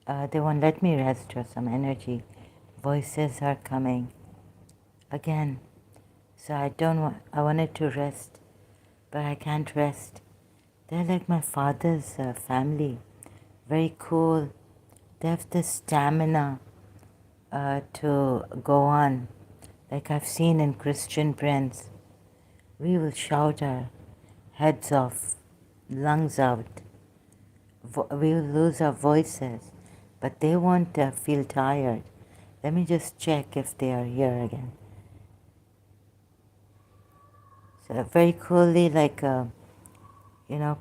They won't let me rest or some energy. Voices are coming again. So I don't want, I wanted to rest, but I can't rest. They're like my father's family. Very cool. They have the stamina to go on. Like I've seen in Christian Prince. We will shout our heads off, lungs out. We will lose our voices, but they won't feel tired. Let me just check if they are here again. So very coolly, like,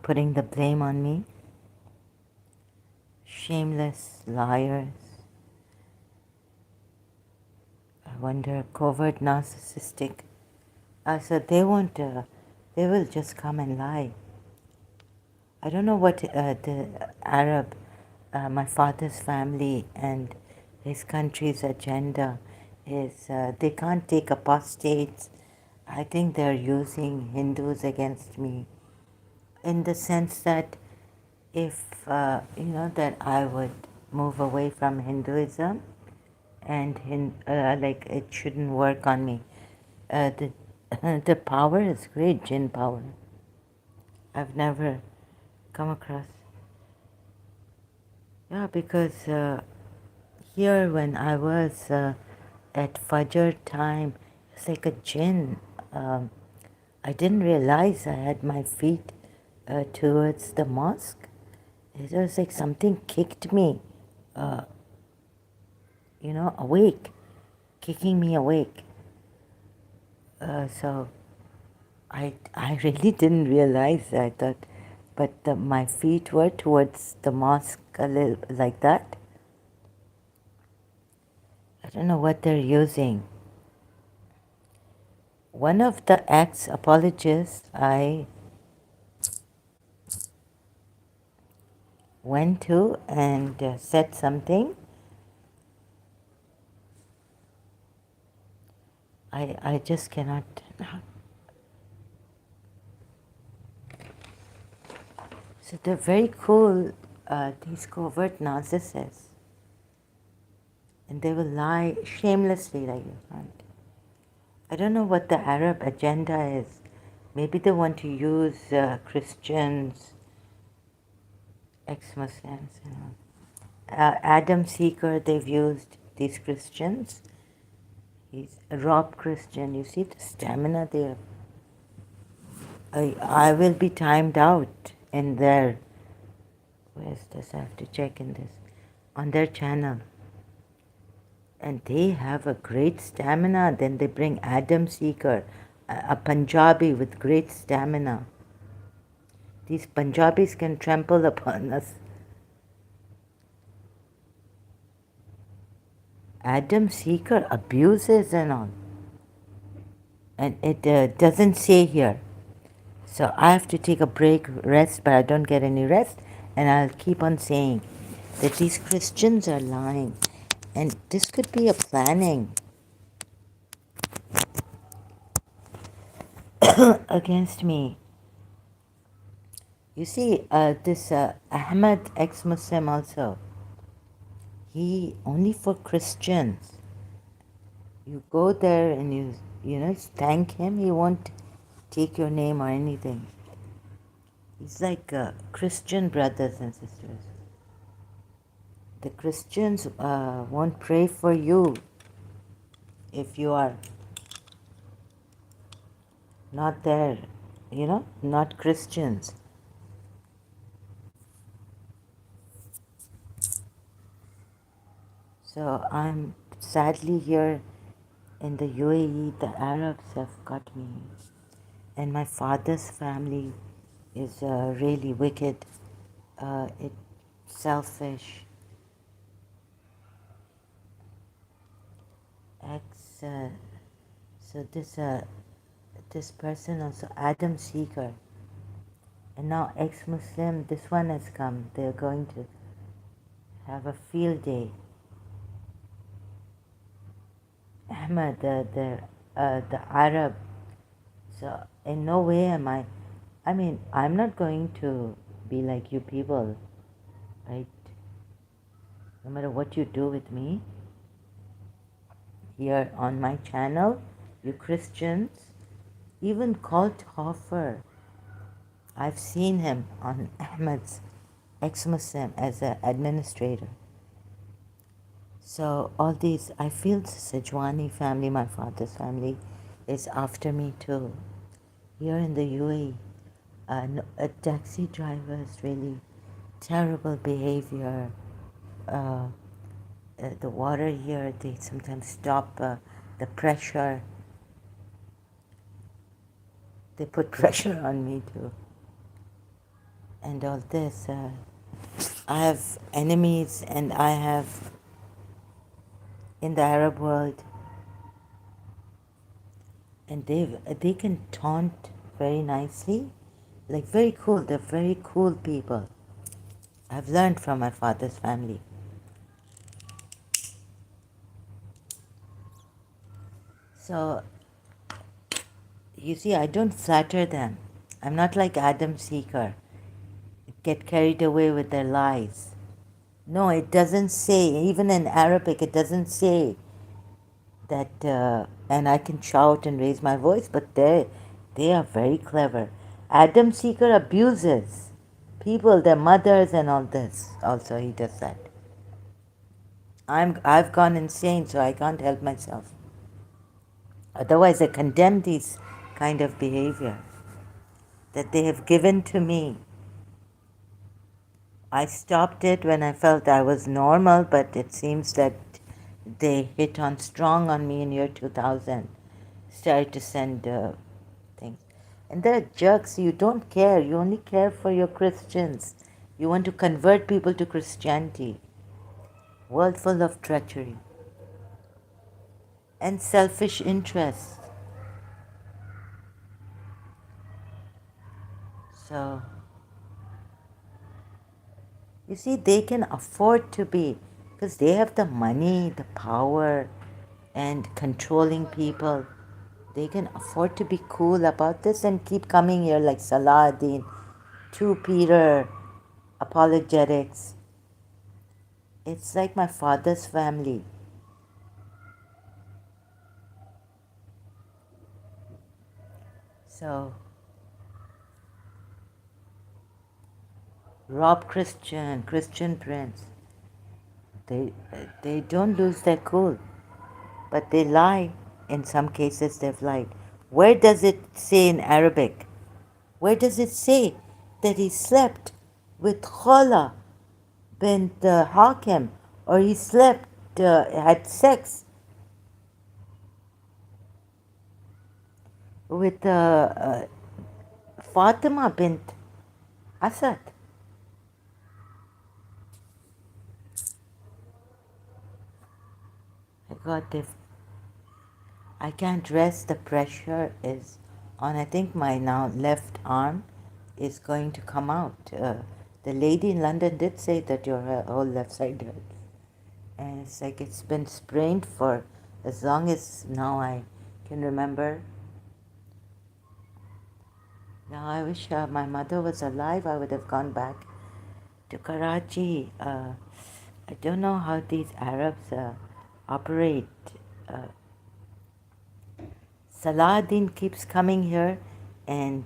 putting the blame on me. Shameless liars. I wonder, covert narcissistic. So they won't, they will just come and lie. I don't know what the Arab, my father's family and his country's agenda is. They can't take apostates. I think they're using Hindus against me in the sense that if, that I would move away from Hinduism and like it shouldn't work on me. The, the power is great, jinn power. I've never come across. Yeah, because here when I was at Fajr time, it's like a jinn. I didn't realize I had my feet towards the mosque. It was like something kicked me, uh, awake, kicking me awake. So I really didn't realize. I thought, but my feet were towards the mosque a little like that. I don't know what they're using. One of the ex-apologists I went to and said something. I just cannot. So they're very cool, these covert narcissists. And they will lie shamelessly like you can't. I don't know what the Arab agenda is. Maybe they want to use Christians, ex-Muslims, Adam Seeker, they've used these Christians. He's a Rob Christian. You see the stamina there. I will be timed out in their, where's this? I have to check in this. On their channel. And they have a great stamina. Then they bring Adam Seeker, a Punjabi with great stamina. These Punjabis can trample upon us. Adam Seeker abuses and all. And it doesn't say here. So I have to take a break, rest, but I don't get any rest. And I'll keep on saying that these Christians are lying. And this could be a planning against me. You see, this Ahmed, ex-Muslim also, he only for Christians. You go there and you thank him, he won't take your name or anything. He's like Christian brothers and sisters. The Christians won't pray for you if you are not there, not Christians. So I'm sadly here in the UAE, the Arabs have got me. And my father's family is really wicked, it's selfish. So this person also, Adam Seeker, and now ex-Muslim, this one has come. They're going to have a field day. Ahmed, the Arab. So in no way am I mean, I'm not going to be like you people, right? no matter what you do with me here on my channel, you Christians, even Colt Hoffer, I've seen him on Ahmed's ex-Muslim as an administrator. So all these, I feel the Sejwani family, my father's family, is after me too. Here in the UAE, a taxi drivers really terrible behavior. Uh, the water here, they sometimes stop the pressure. They put pressure on me too. And all this, I have enemies, and I have in the Arab world, and they can taunt very nicely, like very cool. They're very cool people. I've learned from my father's family. So you see, I don't flatter them. I'm not like Adam Seeker, get carried away with their lies. No, it doesn't say, even in Arabic, it doesn't say that, and I can shout and raise my voice, but they are very clever. Adam Seeker abuses people, their mothers, and all this. Also, he does that. I've gone insane, so I can't help myself. Otherwise, I condemn these kind of behavior that they have given to me. I stopped it when I felt I was normal, but it seems that they hit on strong on me in year 2000. Started to send things. And they're jerks. You don't care. You only care for your Christians. You want to convert people to Christianity. World full of treachery and selfish interests. So, you see, they can afford to be, because they have the money, the power, and controlling people. They can afford to be cool about this and keep coming here like Salahuddin, 2 Peter, apologetics. It's like my father's family. So, Rob Christian, Christian Prince, they don't lose their cool, but they lie. In some cases, they've lied. Where does it say in Arabic? Where does it say that he slept with Khala bint Hakim, or he slept, had sex with Fatima bint Asad? My God, I can't rest. The pressure is on. I think my now left arm is going to come out. The lady in London did say that your whole left side hurts. And it's like it's been sprained for as long as now I can remember. Now I wish my mother was alive. I would have gone back to Karachi. I don't know how these Arabs operate. Salahuddin keeps coming here, and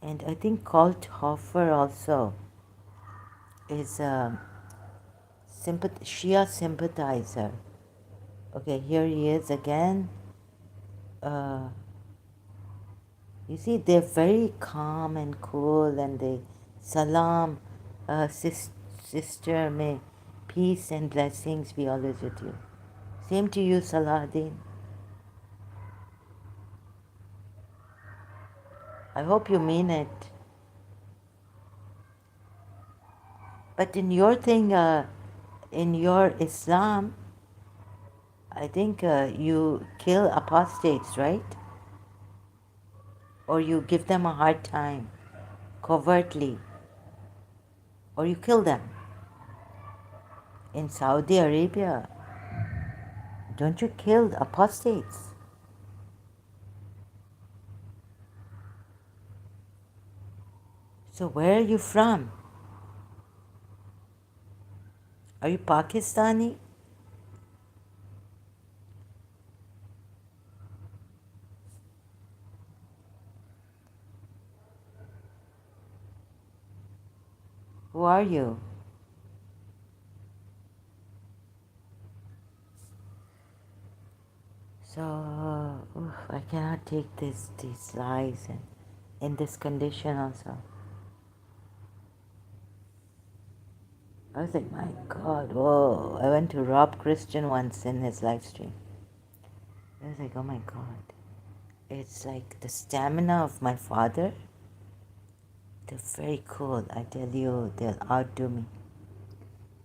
I think Colt Hoffer also is a Shia sympathizer. Okay, here he is again. You see, they're very calm and cool, and they salam, sister, may peace and blessings be always with you. Same to you, Salahuddin. I hope you mean it. But in your thing, in your Islam, I think you kill apostates, right? Or you give them a hard time, covertly. Or you kill them. In Saudi Arabia, don't you kill apostates? So where are you from? Are you Pakistani? Who are you? So, I cannot take these lies and in this condition also. I was like, my God, whoa. I went to Rob Christian once in his live stream. I was like, oh my God. It's like the stamina of my father. They're very cool. I tell you, they'll outdo me.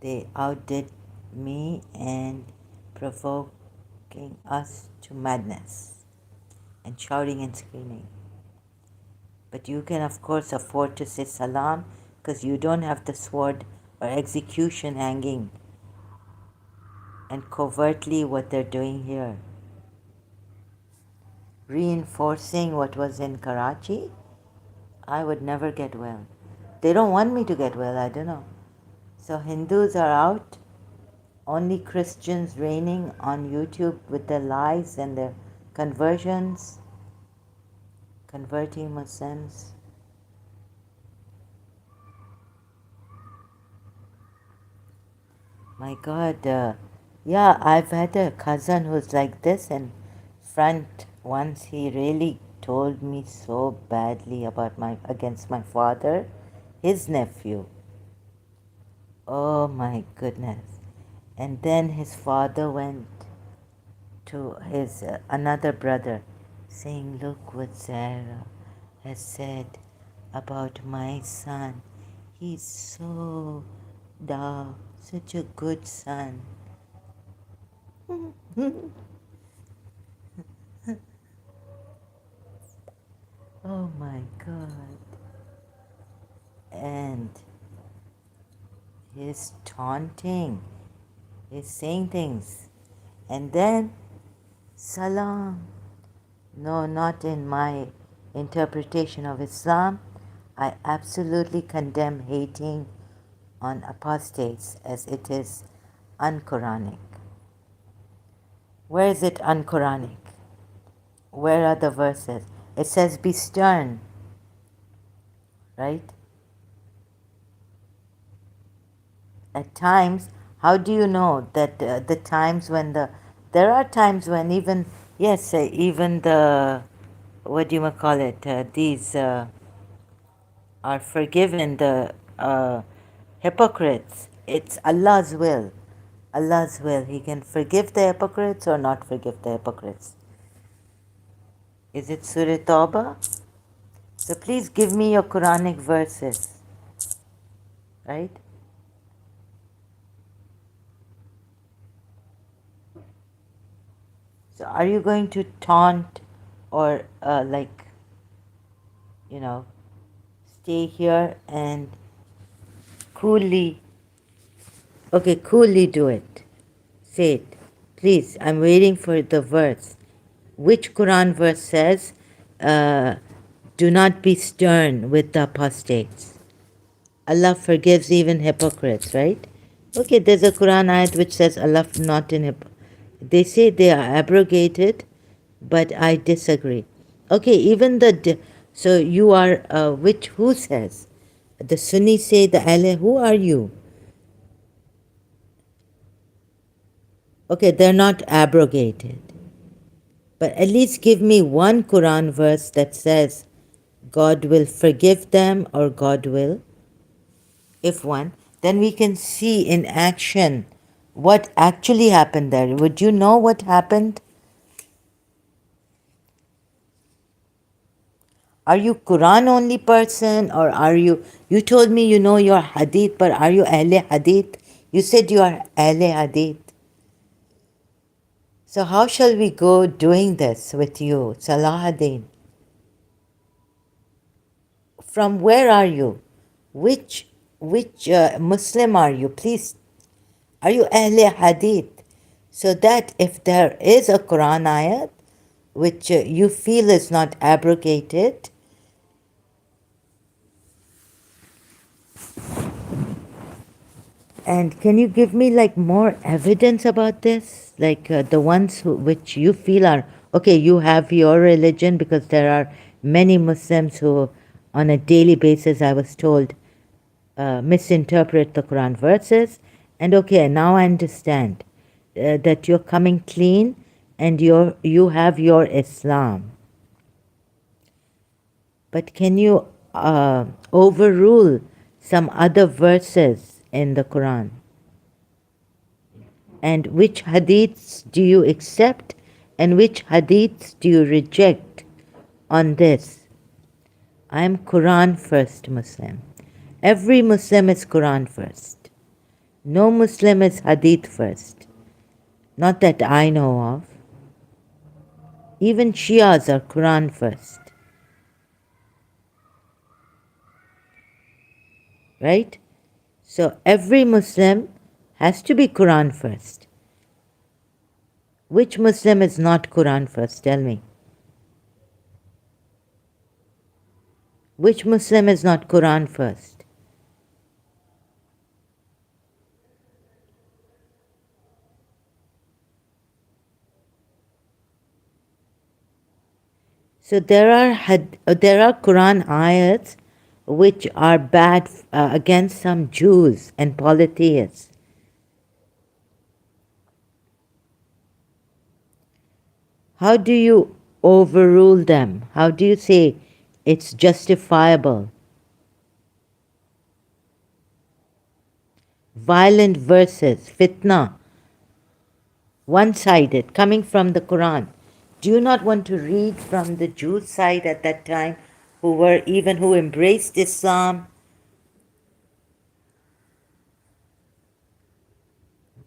They outdid me and provoking us to madness and shouting and screaming. But you can, of course, afford to say salam because you don't have the sword or execution hanging and covertly what they're doing here. Reinforcing what was in Karachi, I would never get well. They don't want me to get well, I don't know. So Hindus are out, only Christians reigning on YouTube with their lies and their conversions, converting Muslims. My God, yeah, I've had a cousin who's like this, and front once he really told me so badly about against my father, his nephew. Oh my goodness. And then his father went to his another brother saying, look what Sarah has said about my son. He's so dark, such a good son. Oh my God. And he's taunting, he's saying things. And then, salam. No, not in my interpretation of Islam. I absolutely condemn hating on apostates as it is unquranic. Where is it unquranic? Where are the verses? It says be stern, right? At times, how do you know that the times when there are times when even, yes, even the, what do you call it, these are forgiven, the hypocrites. It's Allah's will. Allah's will. He can forgive the hypocrites or not forgive the hypocrites. Is it Surah Tawbah? So please give me your Quranic verses, right? So are you going to taunt or you know, stay here and coolly, okay, coolly do it. Say it. Please, I'm waiting for the verse. Which Quran verse says, do not be stern with the apostates? Allah forgives even hypocrites, right? Okay, there's a Quran ayat which says Allah not in they say they are abrogated, but I disagree. Okay, even so you are who says? The Sunni say the Allah. Who are you? Okay, they're not abrogated, but at least give me one Quran verse that says God will forgive them or God will. If one, then we can see in action what actually happened there. Would you know what happened? Are you Quran only person or are you told me you know your Hadith, but are you Ahle Hadith? You said you are Ahle Hadith. So how shall we go doing this with you, Salahuddin? From where are you? Which Muslim are you? Please, are you Ahle Hadith? So that if there is a Quran ayat which you feel is not abrogated, And can you give me like more evidence about this? Like the ones which you feel are okay, you have your religion because there are many Muslims who, on a daily basis, I was told, misinterpret the Quran verses. And okay, now I understand that you're coming clean and you have your Islam. But can you overrule some other verses in the Quran? And which hadiths do you accept and which hadiths do you reject on this? I am Quran first Muslim. Every Muslim is Quran first. No Muslim is hadith first. Not that I know of. Even Shias are Quran first. Right? So every Muslim has to be Quran first. Which Muslim is not Quran first? Tell me. Which Muslim is not Quran first? So there are Quran ayats which are bad against some Jews and polytheists. How do you overrule them? How do you say it's justifiable? Violent verses, fitna, one-sided, coming from the Quran. Do you not want to read from the Jews' side at that time, who embraced Islam?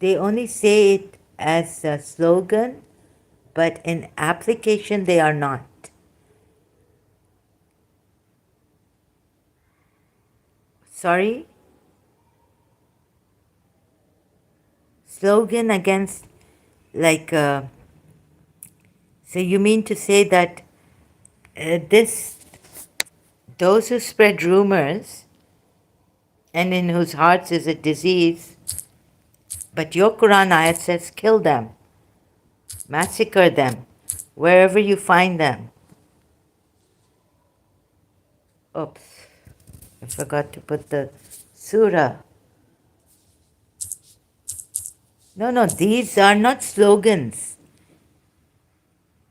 They only say it as a slogan, but in application they are not. Sorry? Slogan against, like, so you mean to say that those who spread rumors and in whose hearts is a disease, but your Quran ayat says kill them, massacre them, wherever you find them. Oops, I forgot to put the surah. No, these are not slogans.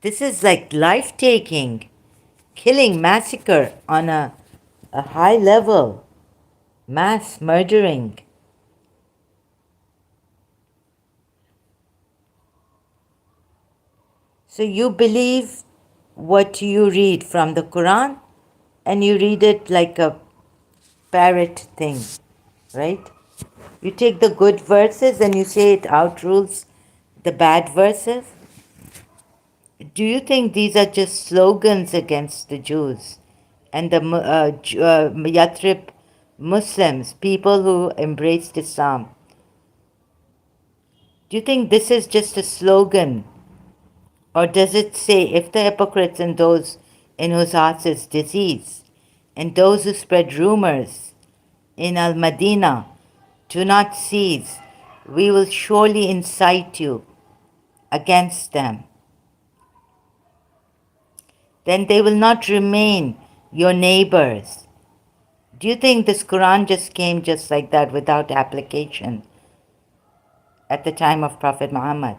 This is like life-taking, killing, massacre on a high level, mass murdering. So you believe what you read from the Quran and you read it like a parrot thing, right? You take the good verses and you say it outrules the bad verses. Do you think these are just slogans against the Jews and the Yathrib Muslims, people who embraced Islam? Do you think this is just a slogan? Or does it say, if the hypocrites and those in whose hearts is disease, and those who spread rumors in Al Madinah do not cease, we will surely incite you against them. Then they will not remain your neighbors. Do you think this Quran just came just like that without application at the time of Prophet Muhammad?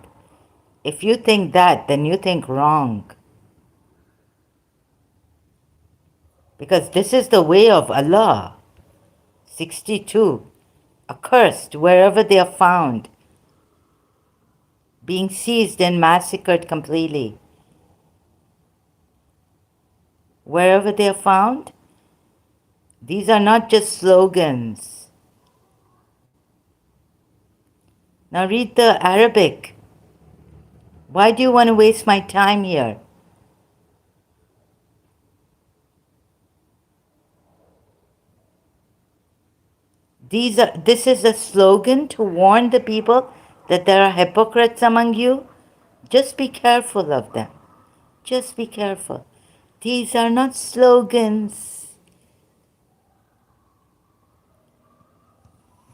If you think that, then you think wrong. Because this is the way of Allah. 62. Accursed wherever they are found, being seized and massacred completely. Wherever they are found, these are not just slogans. Now read the Arabic. Why do you want to waste my time here? This is a slogan to warn the people that there are hypocrites among you. Just be careful of them. Just be careful. These are not slogans.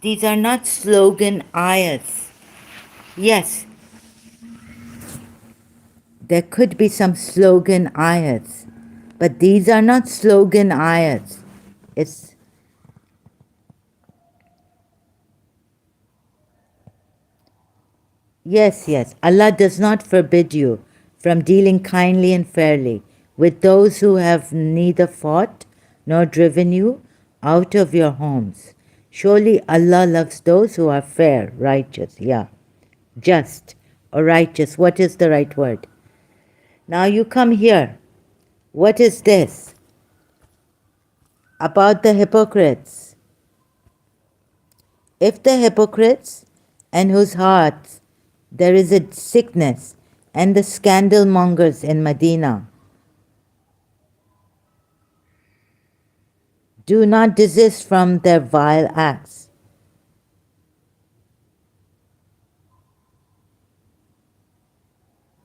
These are not slogan ayats. Yes, there could be some slogan ayats, but these are not slogan ayats. It's yes, yes. Allah does not forbid you from dealing kindly and fairly with those who have neither fought nor driven you out of your homes. Surely Allah loves those who are fair, righteous, yeah, just or righteous. What is the right word? Now you come here. What is this? About the hypocrites. If the hypocrites and whose hearts there is a sickness and the scandal mongers in Medina do not desist from their vile acts.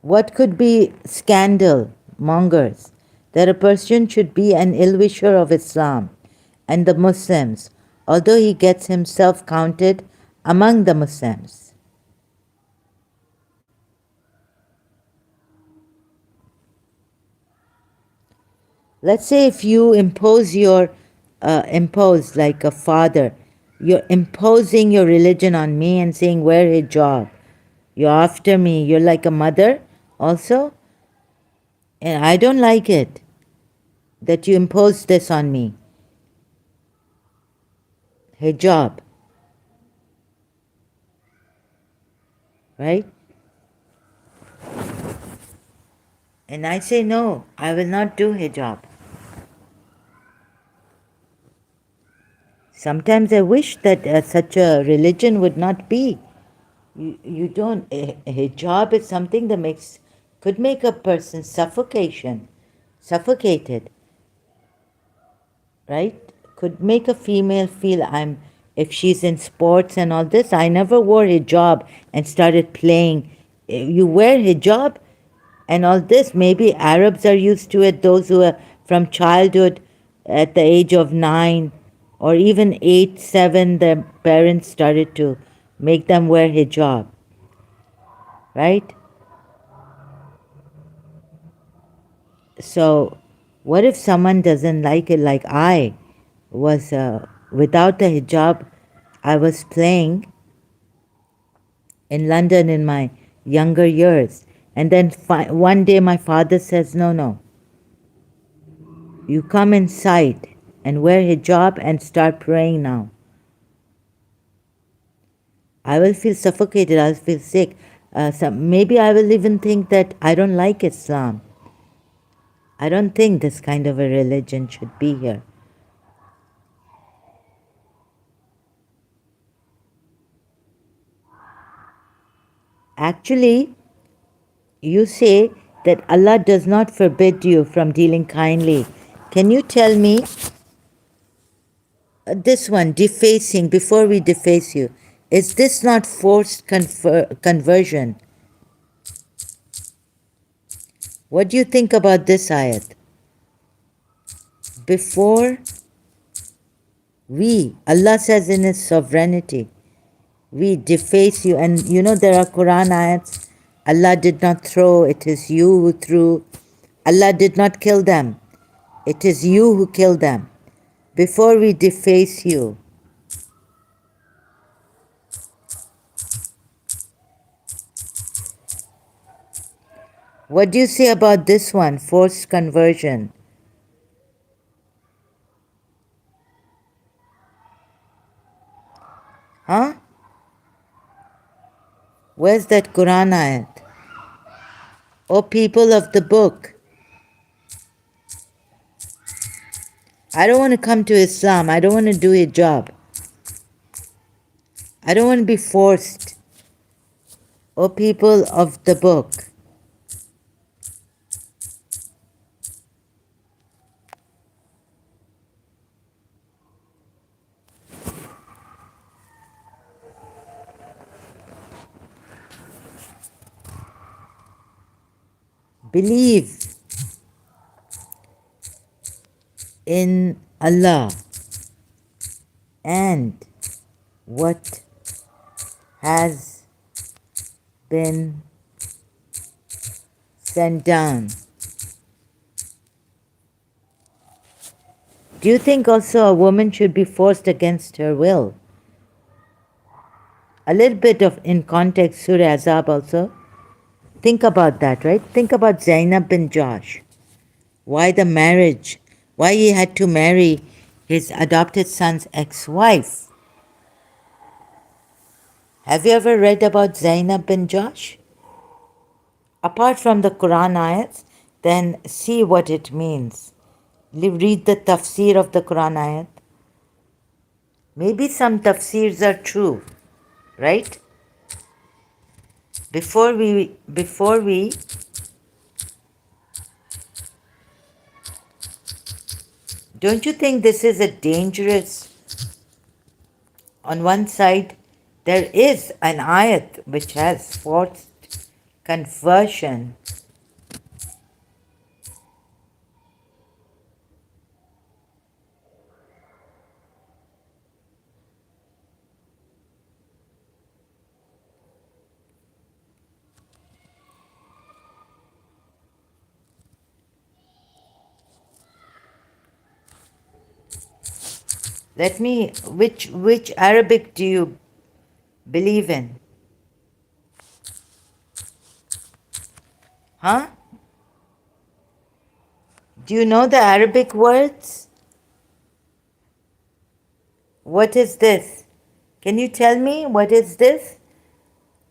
What could be scandal mongers? That a person should be an ill wisher of Islam and the Muslims, although he gets himself counted among the Muslims. Let's say if you impose like a father, you're imposing your religion on me and saying, wear hijab. You're after me. You're like a mother also. And I don't like it that you impose this on me. Hijab, right? And I say, no, I will not do hijab. Sometimes I wish that such a religion would not be. You don't, hijab is something that could make a person suffocated, right? Could make a female feel if she's in sports and all this. I never wore hijab and started playing. You wear hijab and all this. Maybe Arabs are used to it, those who are from childhood at the age of 9 or even 8, 7, their parents started to make them wear hijab, right? So, what if someone doesn't like it? Like I was without the hijab, I was playing in London in my younger years. And then one day my father says, no, no, you come inside and wear hijab and start praying now. I will feel suffocated, I'll feel sick. Maybe I will even think that I don't like Islam. I don't think this kind of a religion should be here. Actually, you say that Allah does not forbid you from dealing kindly. Can you tell me this one, defacing, before we deface you, is this not forced conversion? What do you think about this ayat? Before Allah says in His sovereignty, we deface you, and you know there are Quran ayats, Allah did not throw, it is you who threw. Allah did not kill them, it is you who killed them. Before we deface you, what do you say about this one, forced conversion? Huh? Where's that Quran ayat? O people of the book, I don't want to come to Islam. I don't want to do hijab. I don't want to be forced. O people of the book, believe in Allah and what has been sent down. Do you think also a woman should be forced against her will? A little bit of in context, Surah Azab also. Think about that, right? Think about Zainab bin Josh. Why the marriage? Why he had to marry his adopted son's ex-wife? Have you ever read about Zainab bin Josh? Apart from the Quran ayats, then see what it means. Read the tafsir of the Quran ayat. Maybe some tafsirs are true, right? Before we, don't you think this is a dangerous, on one side, there is an ayat which has forced conversion. Which Arabic do you believe in? Huh? Do you know the Arabic words? What is this? Can you tell me what is this?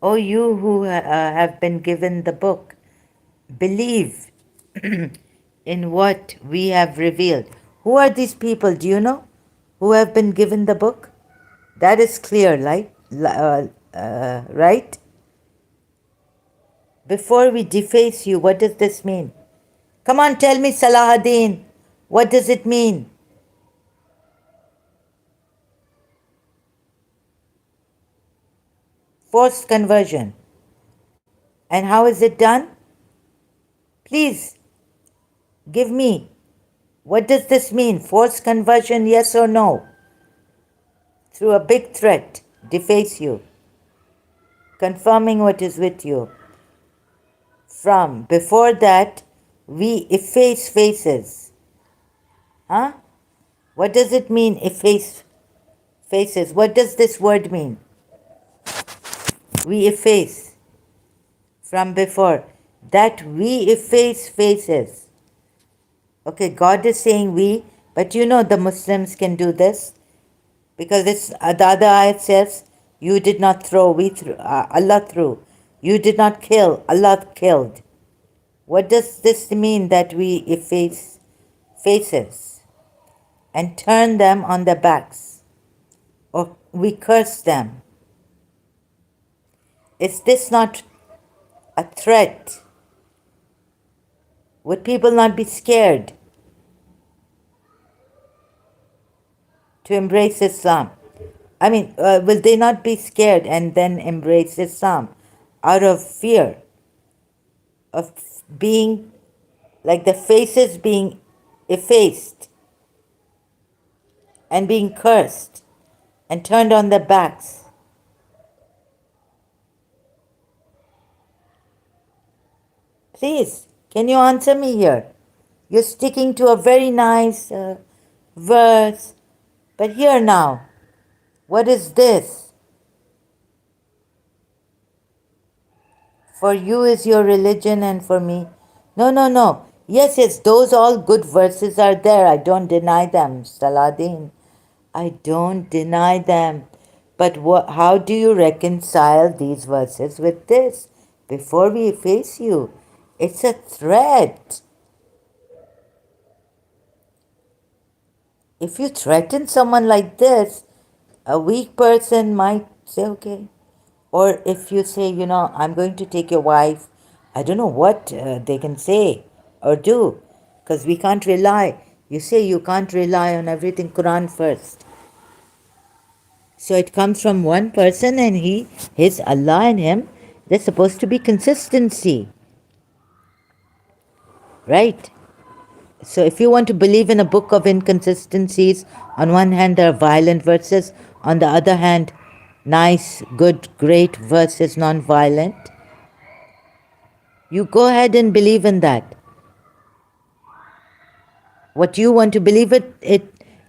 Oh, you who have been given the book, believe in what we have revealed. Who are these people? Do you know who have been given the book? That is clear, right? Before we deface you, what does this mean? Come on, tell me, Salahuddin. What does it mean? Forced conversion. And how is it done? Please give me. What does this mean? Forced conversion, yes or no? Through a big threat, deface you, confirming what is with you. From before that, we efface faces. Huh? What does it mean, efface faces? What does this word mean? We efface from before. That we efface faces. Okay, God is saying we, but you know the Muslims can do this because it's the other ayat says, you did not throw, we threw, Allah threw. You did not kill, Allah killed. What does this mean that we efface faces and turn them on their backs, or we curse them? Is this not a threat? Would people not be scared to embrace Islam? I mean, will they not be scared and then embrace Islam out of fear of being, like the faces being effaced and being cursed and turned on their backs? Please, can you answer me here? You're sticking to a very nice verse, but here now, what is this? For you is your religion and for me. No, no, no. Yes, yes, those all good verses are there. I don't deny them, Saladin. I don't deny them. But how do you reconcile these verses with this? Before we face you, it's a threat. If you threaten someone like this, a weak person might say, okay. Or if you say, I'm going to take your wife, I don't know what they can say or do, because we can't rely. You say you can't rely on everything Quran first. So it comes from one person and his Allah and him, there's supposed to be consistency. Right? So if you want to believe in a book of inconsistencies, on one hand there are violent verses, on the other hand nice, good, great versus non-violent. You go ahead and believe in that. What you want to believe it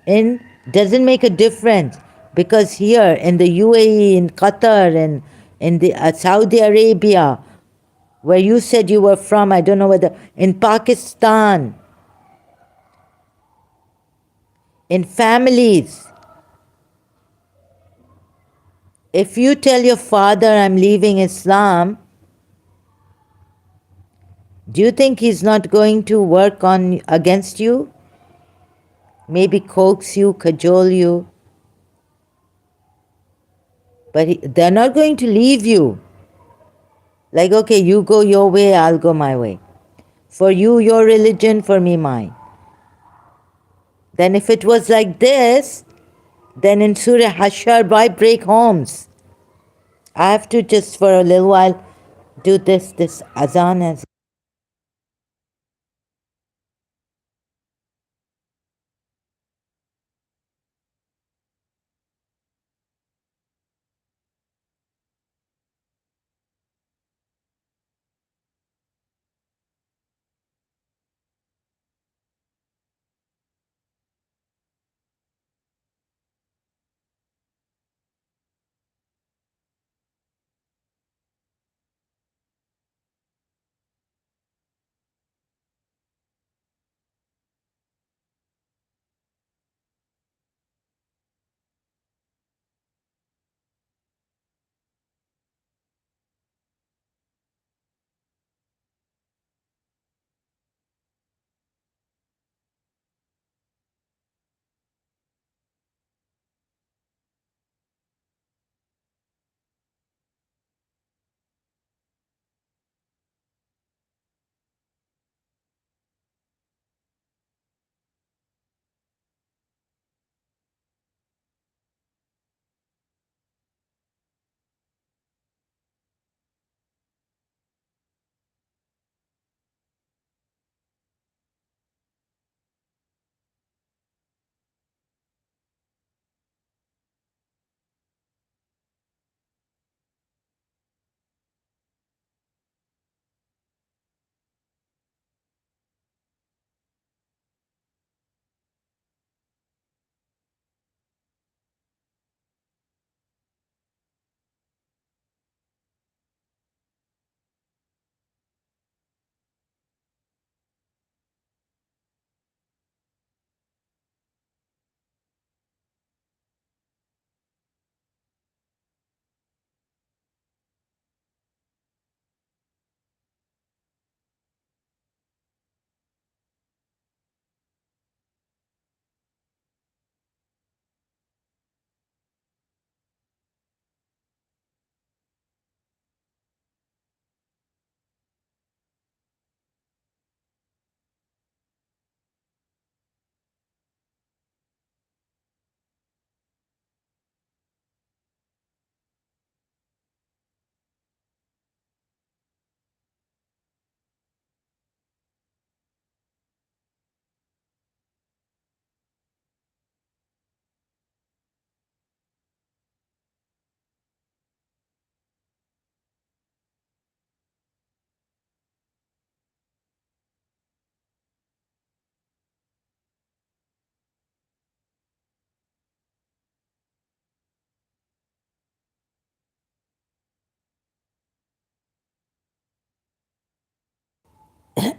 in doesn't make a difference, because here in the UAE, in Qatar, and in the Saudi Arabia, where you said you were from, I don't know whether, in Pakistan, in families, if you tell your father, I'm leaving Islam, do you think he's not going to work on against you? Maybe coax you, cajole you, but they're not going to leave you. Like, okay, you go your way, I'll go my way. For you, your religion, for me, mine. Then if it was like this, then in Surah Hashar, why break homes? I have to just for a little while do this azan as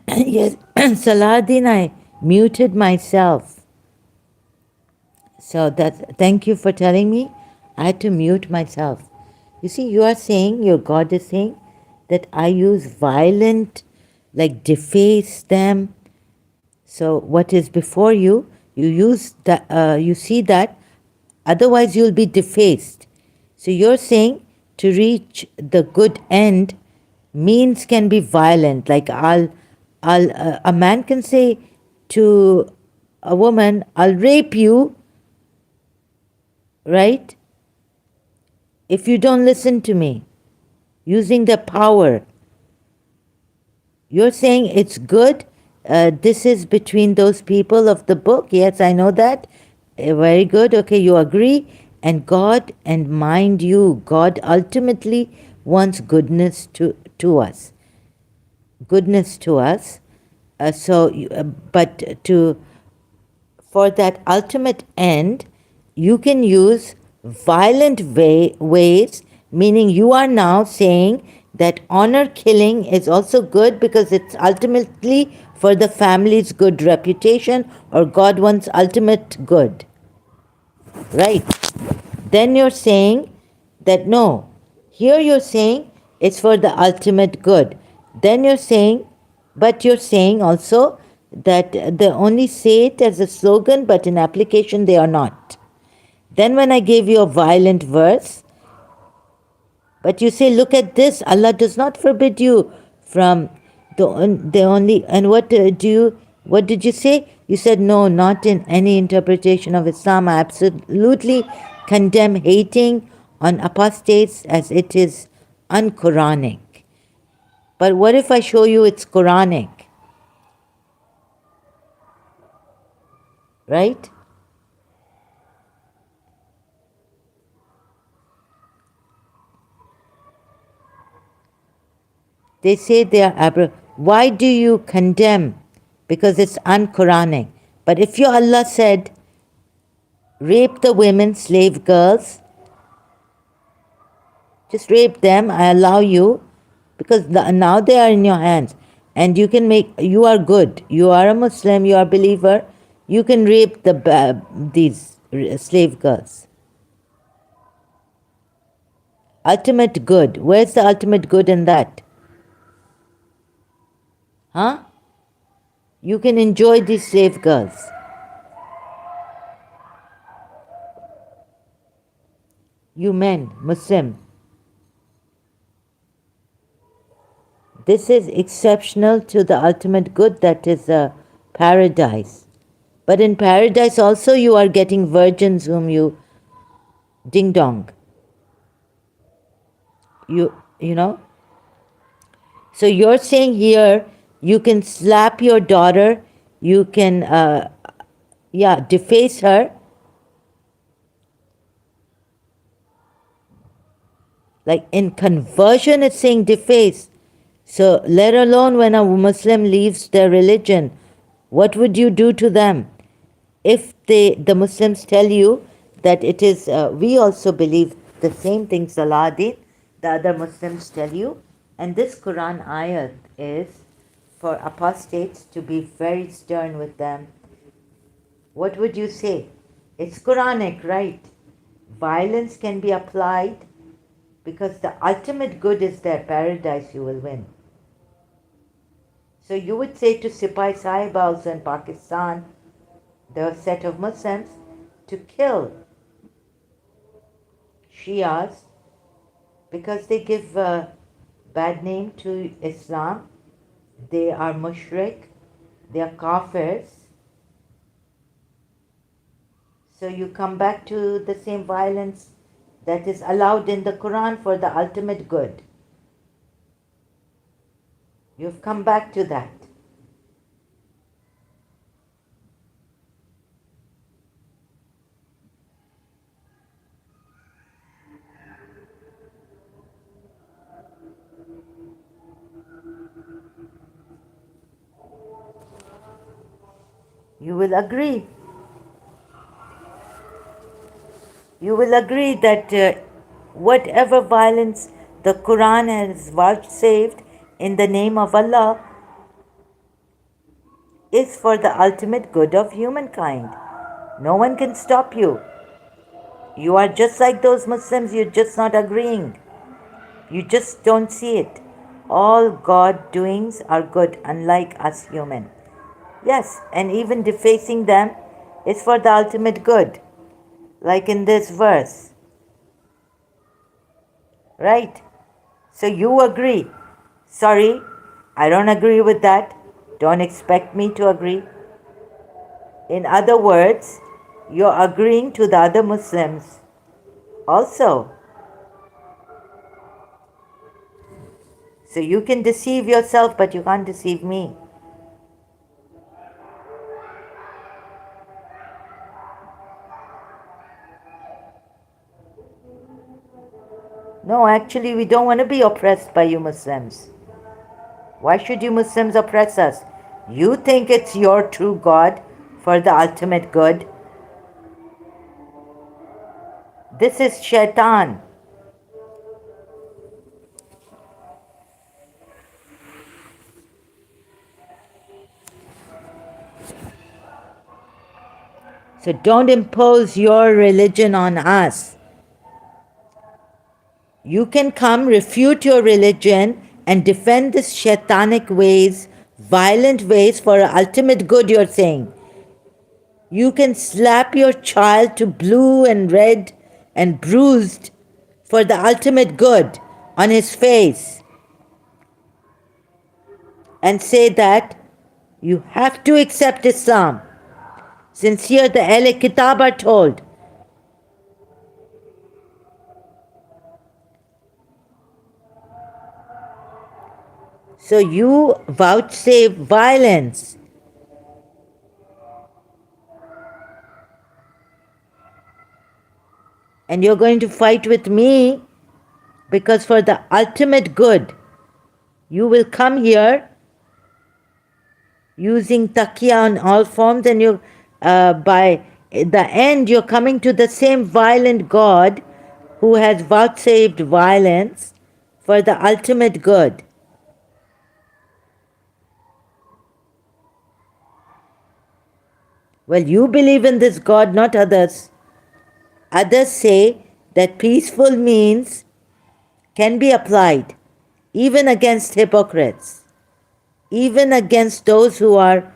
yes, Saladin, I muted myself. So that thank you for telling me. I had to mute myself. You see, you are saying, your God is saying that I use violent, like deface them. So what is before you, you use that, you see that, otherwise you'll be defaced. So you're saying to reach the good end, means can be violent. Like a man can say to a woman, I'll rape you, right? If you don't listen to me, using the power. You're saying it's good. This is between those people of the book. Yes, I know that. Very good. Okay, you agree. And God, and mind you, God ultimately wants to us. Goodness to us. But for that ultimate end, you can use violent ways, meaning you are now saying that honor killing is also good because it's ultimately for the family's good reputation or God wants ultimate good, right? Then you're saying that no, here you're saying it's for the ultimate good. Then you're saying, but you're saying also that they only say it as a slogan, but in application they are not. Then when I gave you a violent verse, but you say, look at this, Allah does not forbid you from the only, and what did you say? You said, no, not in any interpretation of Islam. I absolutely condemn hating on apostates as it is un-Quranic. But what if I show you it's Quranic, right? They say they are why do you condemn? Because it's un-Quranic. But if your Allah said, rape the women, slave girls, just rape them, I allow you, because now they are in your hands. And you are good. You are a Muslim, you are a believer. You can rape these slave girls. Ultimate good. Where's the ultimate good in that? Huh? You can enjoy these slave girls. You men, Muslim. This is exceptional to the ultimate good, that is a paradise. But in paradise also you are getting virgins whom you ding dong. You know? So you're saying here you can slap your daughter, you can deface her. Like in conversion it's saying deface. So let alone when a Muslim leaves their religion, what would you do to them? If the Muslims tell you that it is, we also believe the same thing, Saladdin, the other Muslims tell you, and this Quran ayat is for apostates to be very stern with them. What would you say? It's Quranic, right? Violence can be applied because the ultimate good is their paradise you will win. So you would say to Sipai Sahib also in Pakistan, the set of Muslims, to kill Shias because they give a bad name to Islam. They are mushrik, they are kafirs. So you come back to the same violence that is allowed in the Quran for the ultimate good. You've come back to that. You will agree. You will agree that whatever violence the Quran has vouchsafed in the name of Allah is for the ultimate good of humankind. No one can stop you. You are just like those Muslims, you're just not agreeing. You just don't see it. All God doings are good, unlike us human. Yes, and even defacing them is for the ultimate good, like in this verse. Right? So you agree. Sorry, I don't agree with that. Don't expect me to agree. In other words, you're agreeing to the other Muslims also. So you can deceive yourself, but you can't deceive me. No, actually, we don't want to be oppressed by you Muslims. Why should you Muslims oppress us? You think it's your true God for the ultimate good. This is shaitan. So don't impose your religion on us. You can come, refute your religion, and defend this shaitanic ways, violent ways for ultimate good, you're saying. You can slap your child to blue and red and bruised for the ultimate good on his face and say that you have to accept Islam. Since here the Ahl Kitab are told. So you vouchsafe violence. And you're going to fight with me because for the ultimate good, you will come here using taqiyya on all forms, and you, by the end, you're coming to the same violent God who has vouchsafed violence for the ultimate good. Well, you believe in this God, not others. Others say that peaceful means can be applied even against hypocrites, even against those who are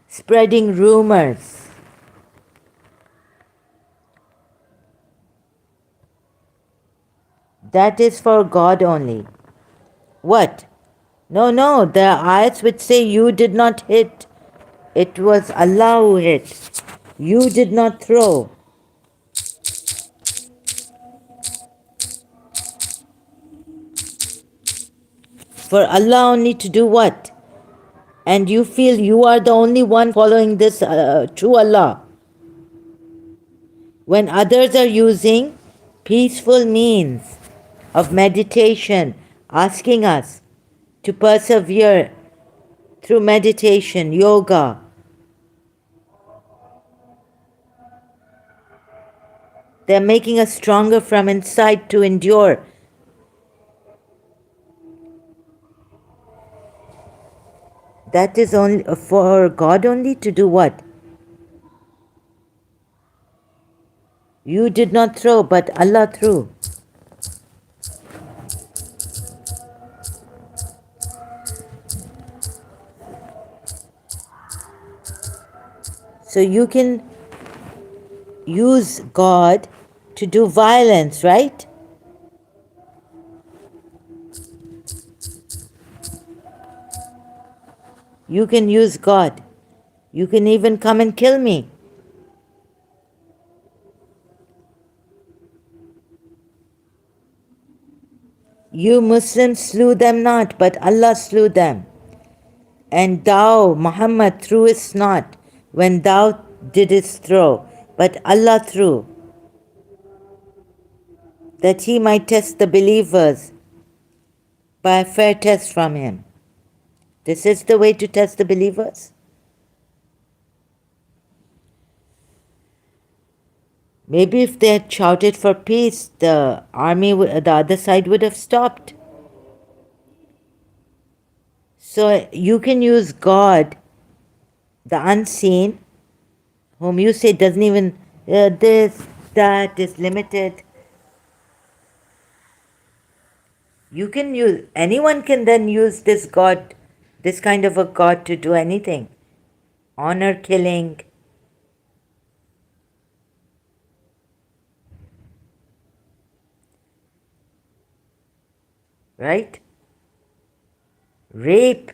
spreading rumors. That is for God only. What? No, no, there are ayats which say you did not hit. It was Allah who hit. You did not throw. For Allah only to do what? And you feel you are the only one following this true Allah. When others are using peaceful means of meditation, asking us to persevere through meditation, yoga, they're making us stronger from inside to endure. That is only for God only to do what? You did not throw, but Allah threw. So you can use God to do violence, right? You can use God. You can even come and kill me. You Muslims slew them not, but Allah slew them. And thou, Muhammad, threwest not when thou didst throw, but Allah threw, that he might test the believers by a fair test from him. This is the way to test the believers. Maybe if they had shouted for peace, the army, the other side would have stopped. So you can use God, the unseen, whom you say doesn't even, this, that is limited. You can use, anyone can then use this God, this kind of a God to do anything. Honor killing. Right? Rape.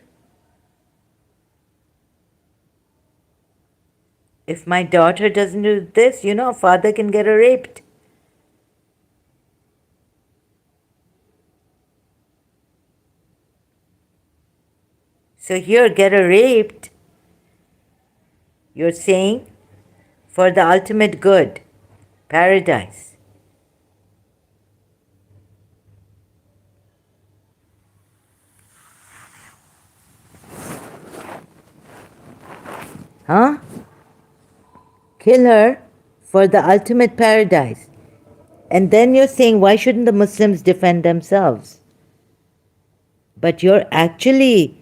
If my daughter doesn't do this, father can get her raped. So here, get her raped, you're saying, for the ultimate good, paradise. Huh? Kill her for the ultimate paradise. And then you're saying, why shouldn't the Muslims defend themselves? But you're actually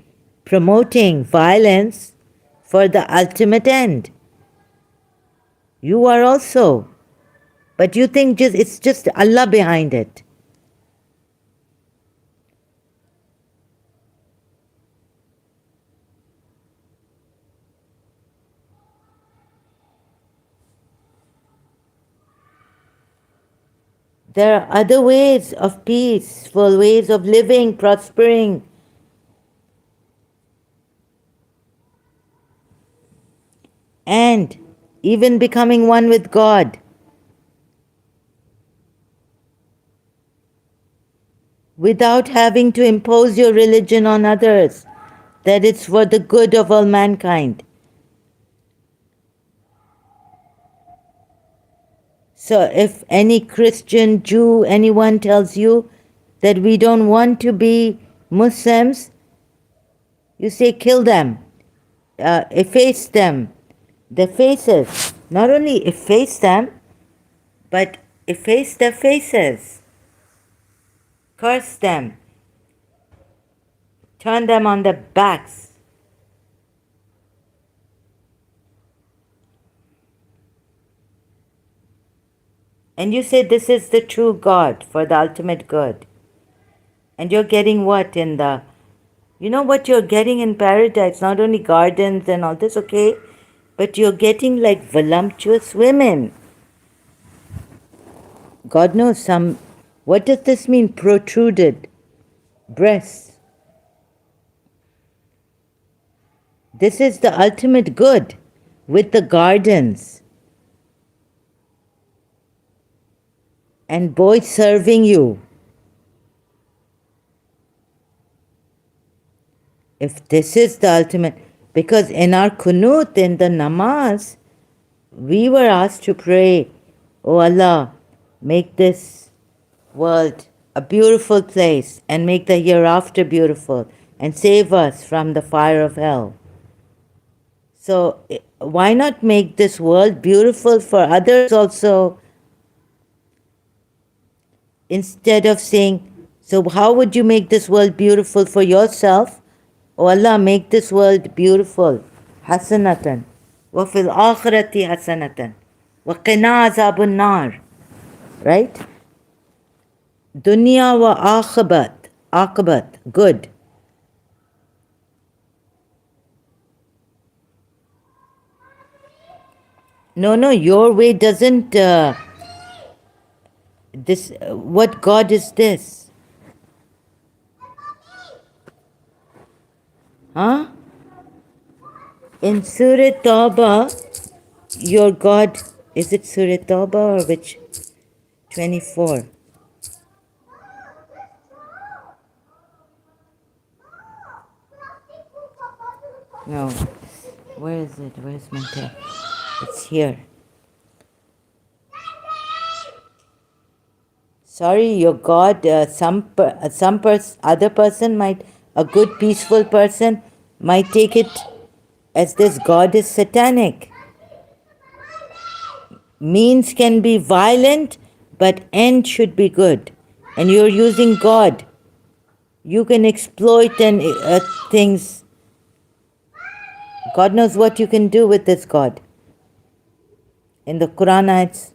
promoting violence for the ultimate end. You are also. But you think it's just Allah behind it. There are other ways of peaceful ways of living, prospering, and even becoming one with God without having to impose your religion on others, that it's for the good of all mankind. So if any Christian, Jew, anyone tells you that we don't want to be Muslims, you say kill them, efface them, their faces. Not only efface them, but efface their faces, curse them, turn them on their backs. And you say this is the true God for the ultimate good. And you're getting what in the, you know what you're getting in paradise, not only gardens and all this, okay, but you're getting like voluptuous women. God knows some, what does this mean, protruded breasts? This is the ultimate good with the gardens. And boys serving you. If this is the ultimate, because in our kunut, in the namaz, we were asked to pray, "Oh Allah, make this world a beautiful place and make the hereafter beautiful and save us from the fire of hell." So why not make this world beautiful for others also? Instead of saying, so how would you make this world beautiful for yourself? Oh Allah, make this world beautiful. Hasanatan. Wa fil akhirati hasanatan. Wa qina azabun nar. Right? Dunya wa akhibat. Akibat. Good. No, your way doesn't. What God is this? Huh? In Surah Tawbah, your God, is it Surah Tawbah or which? 24. No. Where is it? Where's my pen? It's here. Sorry, your God, other person might, a good peaceful person might take it as this God is satanic. Means can be violent, but end should be good. And you're using God. You can exploit and things. God knows what you can do with this God. In the Quranites,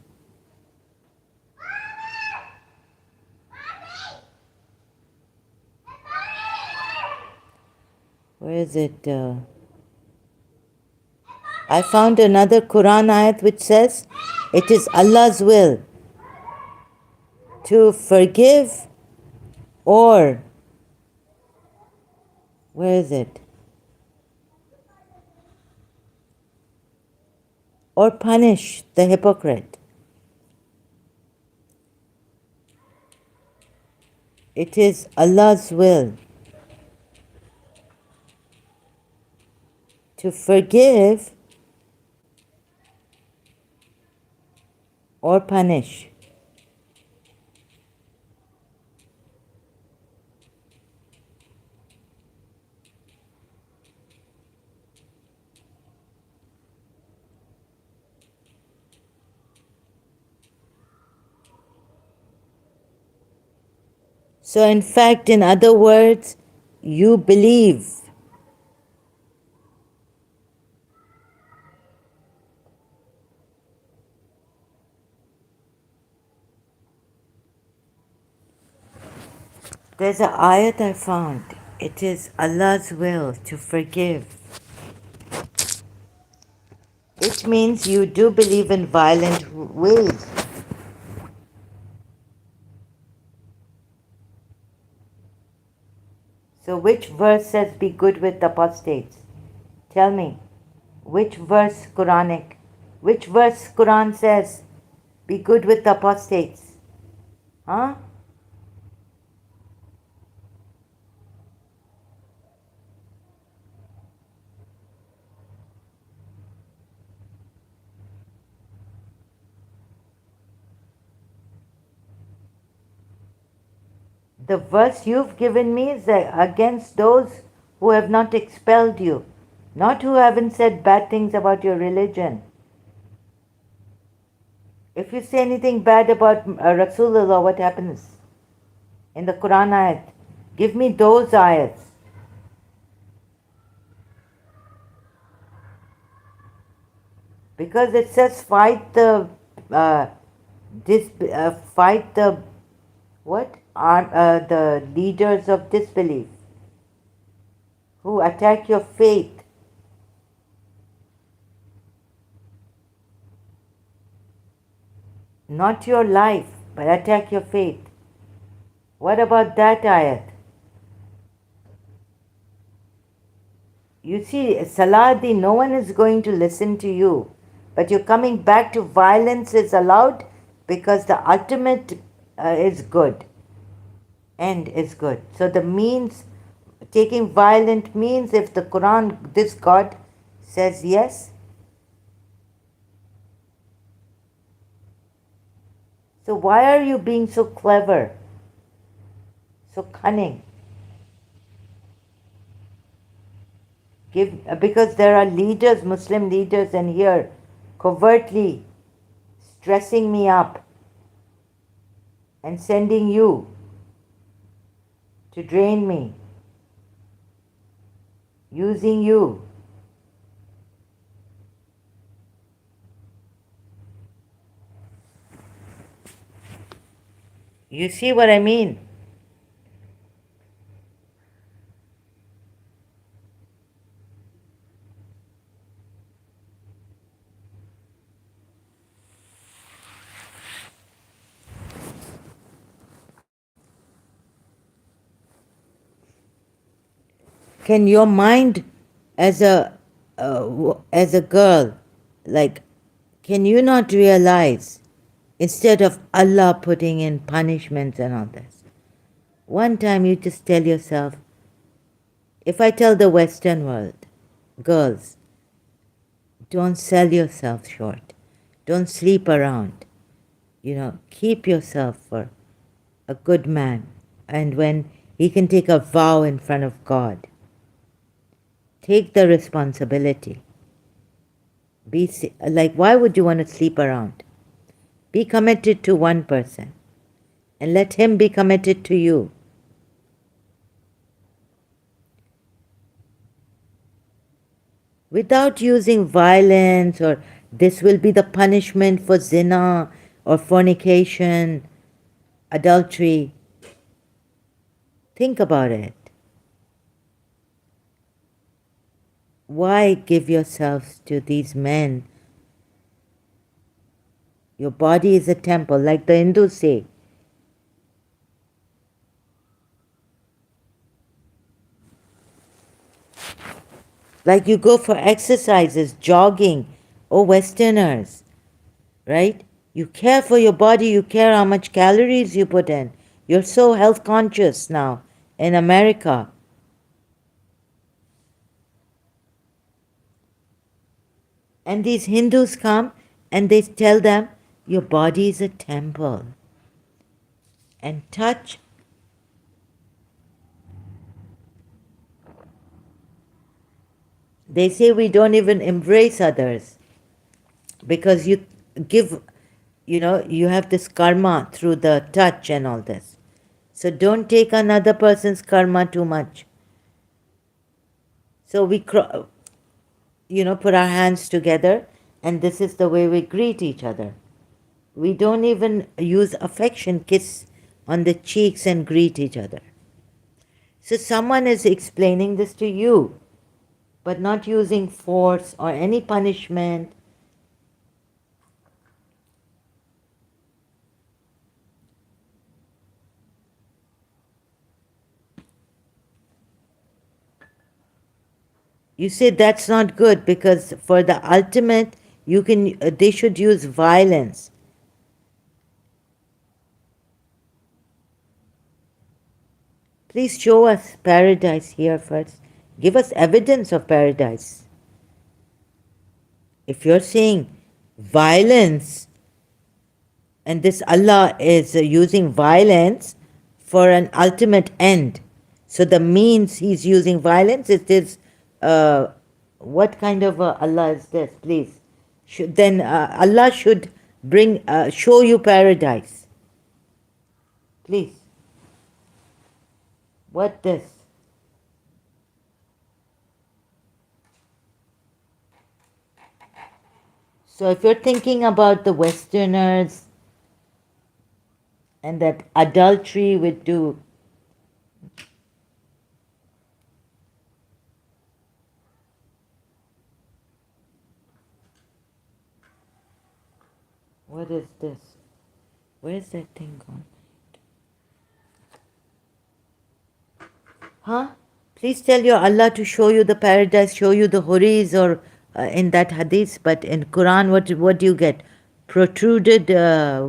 where is it? I found another Quran ayat which says, it is Allah's will to forgive or, where is it? Or punish the hypocrite. It is Allah's will to forgive or punish. So, in fact, in other words, you believe. There's an ayat I found. It is Allah's will to forgive. It means you do believe in violent ways. So, which verse says be good with apostates? Tell me. Which verse Quranic? Which verse Quran says be good with apostates? Huh? The verse you've given me is against those who have not expelled you, not who haven't said bad things about your religion. If you say anything bad about Rasulullah, what happens? In the Quran ayat, give me those ayats. Because it says fight the fight the what are the leaders of disbelief who attack your faith. Not your life, but attack your faith. What about that ayat? You see, Saladi, no one is going to listen to you. But you're coming back to violence is allowed because the ultimate is good. End is good. So the means, taking violent means, if the Quran, this God says yes. So why are you being so clever, so cunning? Because there are leaders, Muslim leaders, in here covertly stressing me up and sending you to drain me, using you. You see what I mean? Can your mind, as a girl, like, can you not realize, instead of Allah putting in punishments and all this, one time you just tell yourself, if I tell the Western world, girls, don't sell yourself short, don't sleep around, keep yourself for a good man, and when he can take a vow in front of God, take the responsibility. Like, why would you want to sleep around? Be committed to one person and let him be committed to you. Without using violence, or this will be the punishment for zina or fornication, adultery. Think about it. Why give yourselves to these men? Your body is a temple, like the Hindus say. Like you go for exercises, jogging, Westerners, right? You care for your body, you care how much calories you put in. You're so health conscious now in America. And these Hindus come and they tell them, your body is a temple. And touch. They say we don't even embrace others because you give, you have this karma through the touch and all this. So don't take another person's karma too much. So we, put our hands together, and this is the way we greet each other. We don't even use affection, kiss on the cheeks and greet each other. So someone is explaining this to you, but not using force or any punishment. You say that's not good because for the ultimate, they should use violence. Please show us paradise here first. Give us evidence of paradise. If you're saying violence, and this Allah is using violence for an ultimate end, so the means He's using violence is this. What kind of Allah is this? Please, then Allah should show you paradise. Please, what this? So if you're thinking about the Westerners and that adultery would do, what is this? Where's that thing gone? Huh? Please tell your Allah to show you the paradise, show you the huris, or in that hadith. But in Quran, what do you get? Protruded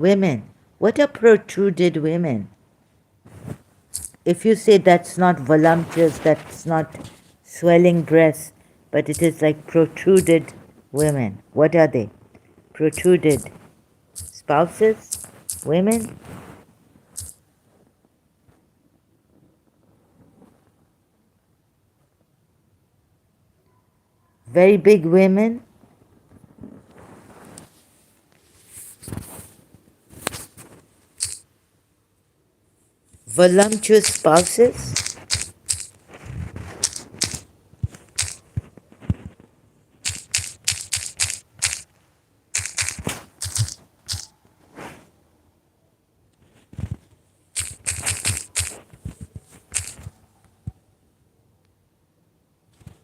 women. What are protruded women? If you say that's not voluptuous, that's not swelling breasts, but it is like protruded women. What are they? Protruded spouses, women. Very big women. Voluptuous spouses.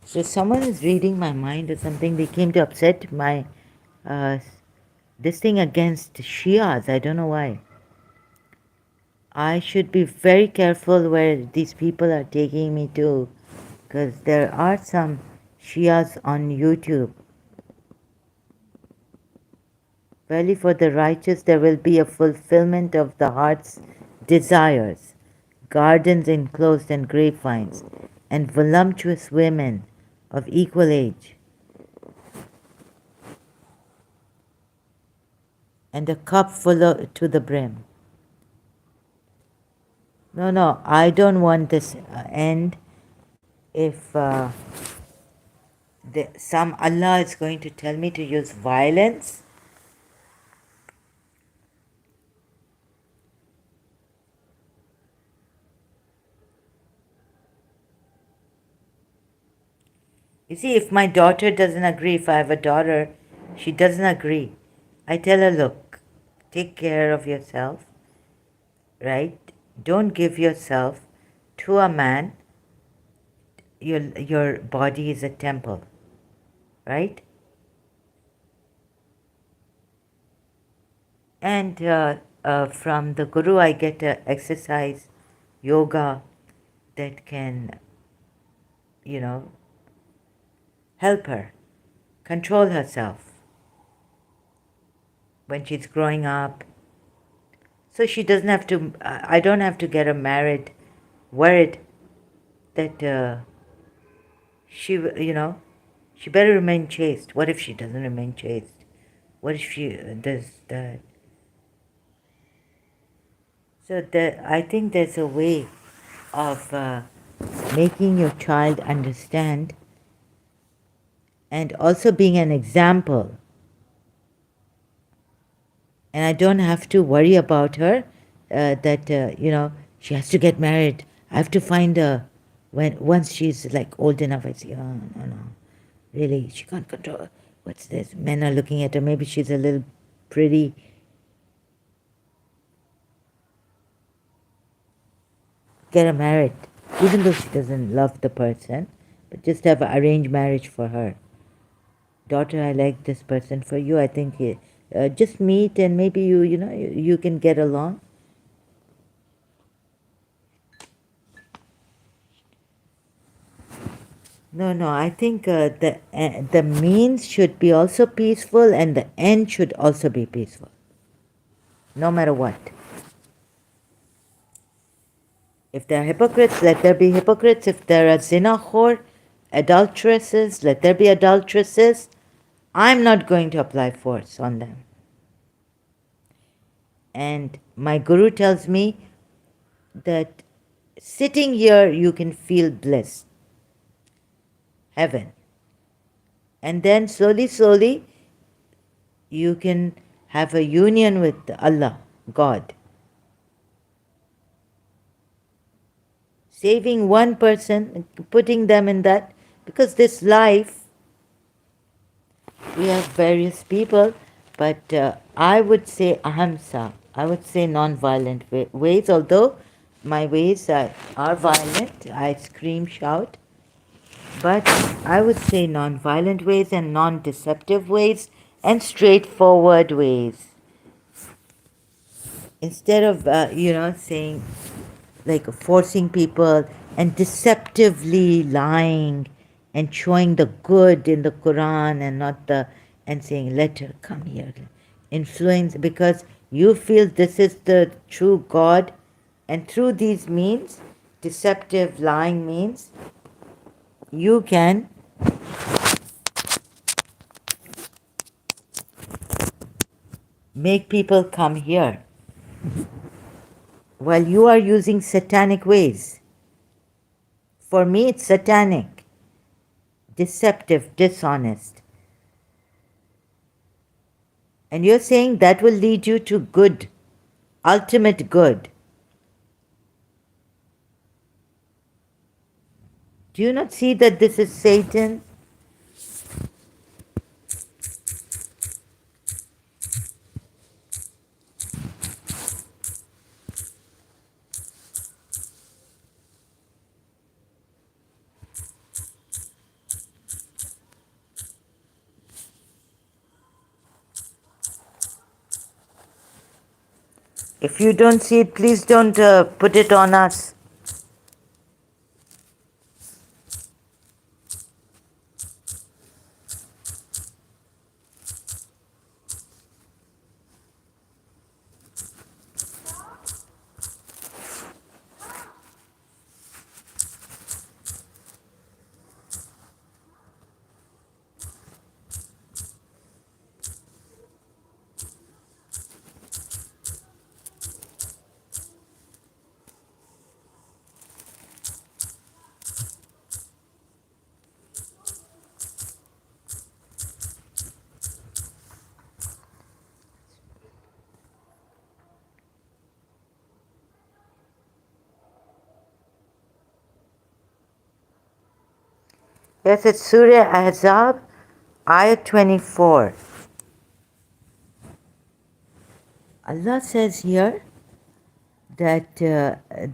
So someone is reading my mind or something. They came to upset my this thing against Shias. I don't know why. I should be very careful where these people are taking me to, because there are some Shias on YouTube. Verily for the righteous there will be a fulfillment of the heart's desires, gardens enclosed and grapevines, and voluptuous women of equal age, and a cup full to the brim. No, I don't want this end. If some Allah is going to tell me to use violence, you see, if my daughter doesn't agree, if I have a daughter, she doesn't agree, I tell her, look, take care of yourself, right? Don't give yourself to a man. Your body is a temple, right? And from the Guru, I get exercise, yoga that can, help her control herself when she's growing up. So she doesn't have to, I don't have to get her worried that she better remain chaste. What if she doesn't remain chaste? What if she does that? So I think there's a way of making your child understand and also being an example. And I don't have to worry about her that, She has to get married. I have to find her once she's like old enough. I say, oh no, no, really, she can't control. What's this? Men are looking at her. Maybe she's a little pretty. Get her married, even though she doesn't love the person, but just have an arranged marriage for her. Daughter, I like this person. For you, I think just meet and maybe you can get along. No, no, I think the means should be also peaceful and the end should also be peaceful, no matter what. If there are hypocrites, let there be hypocrites. If there are zinahor, adulteresses, let there be adulteresses. I'm not going to apply force on them. And my guru tells me that sitting here you can feel bliss, heaven. And then slowly, slowly, you can have a union with Allah, God. Saving one person, putting them in that, because this life, we have various people, but I would say ahimsa. I would say non-violent ways, although my ways are violent. I scream, shout. But I would say non-violent ways and non-deceptive ways and straightforward ways. Instead of, saying, like forcing people and deceptively lying and showing the good in the Quran and not and saying, let her come here. Influence, because you feel this is the true God, and through these means, deceptive lying means, you can make people come here while you are using satanic ways. For me, it's satanic, deceptive, dishonest. And you're saying that will lead you to good, ultimate good. Do you not see that this is Satan? If you don't see it, please don't put it on us. Yes, it's Surah Ahzab, Ayat 24. Allah says here that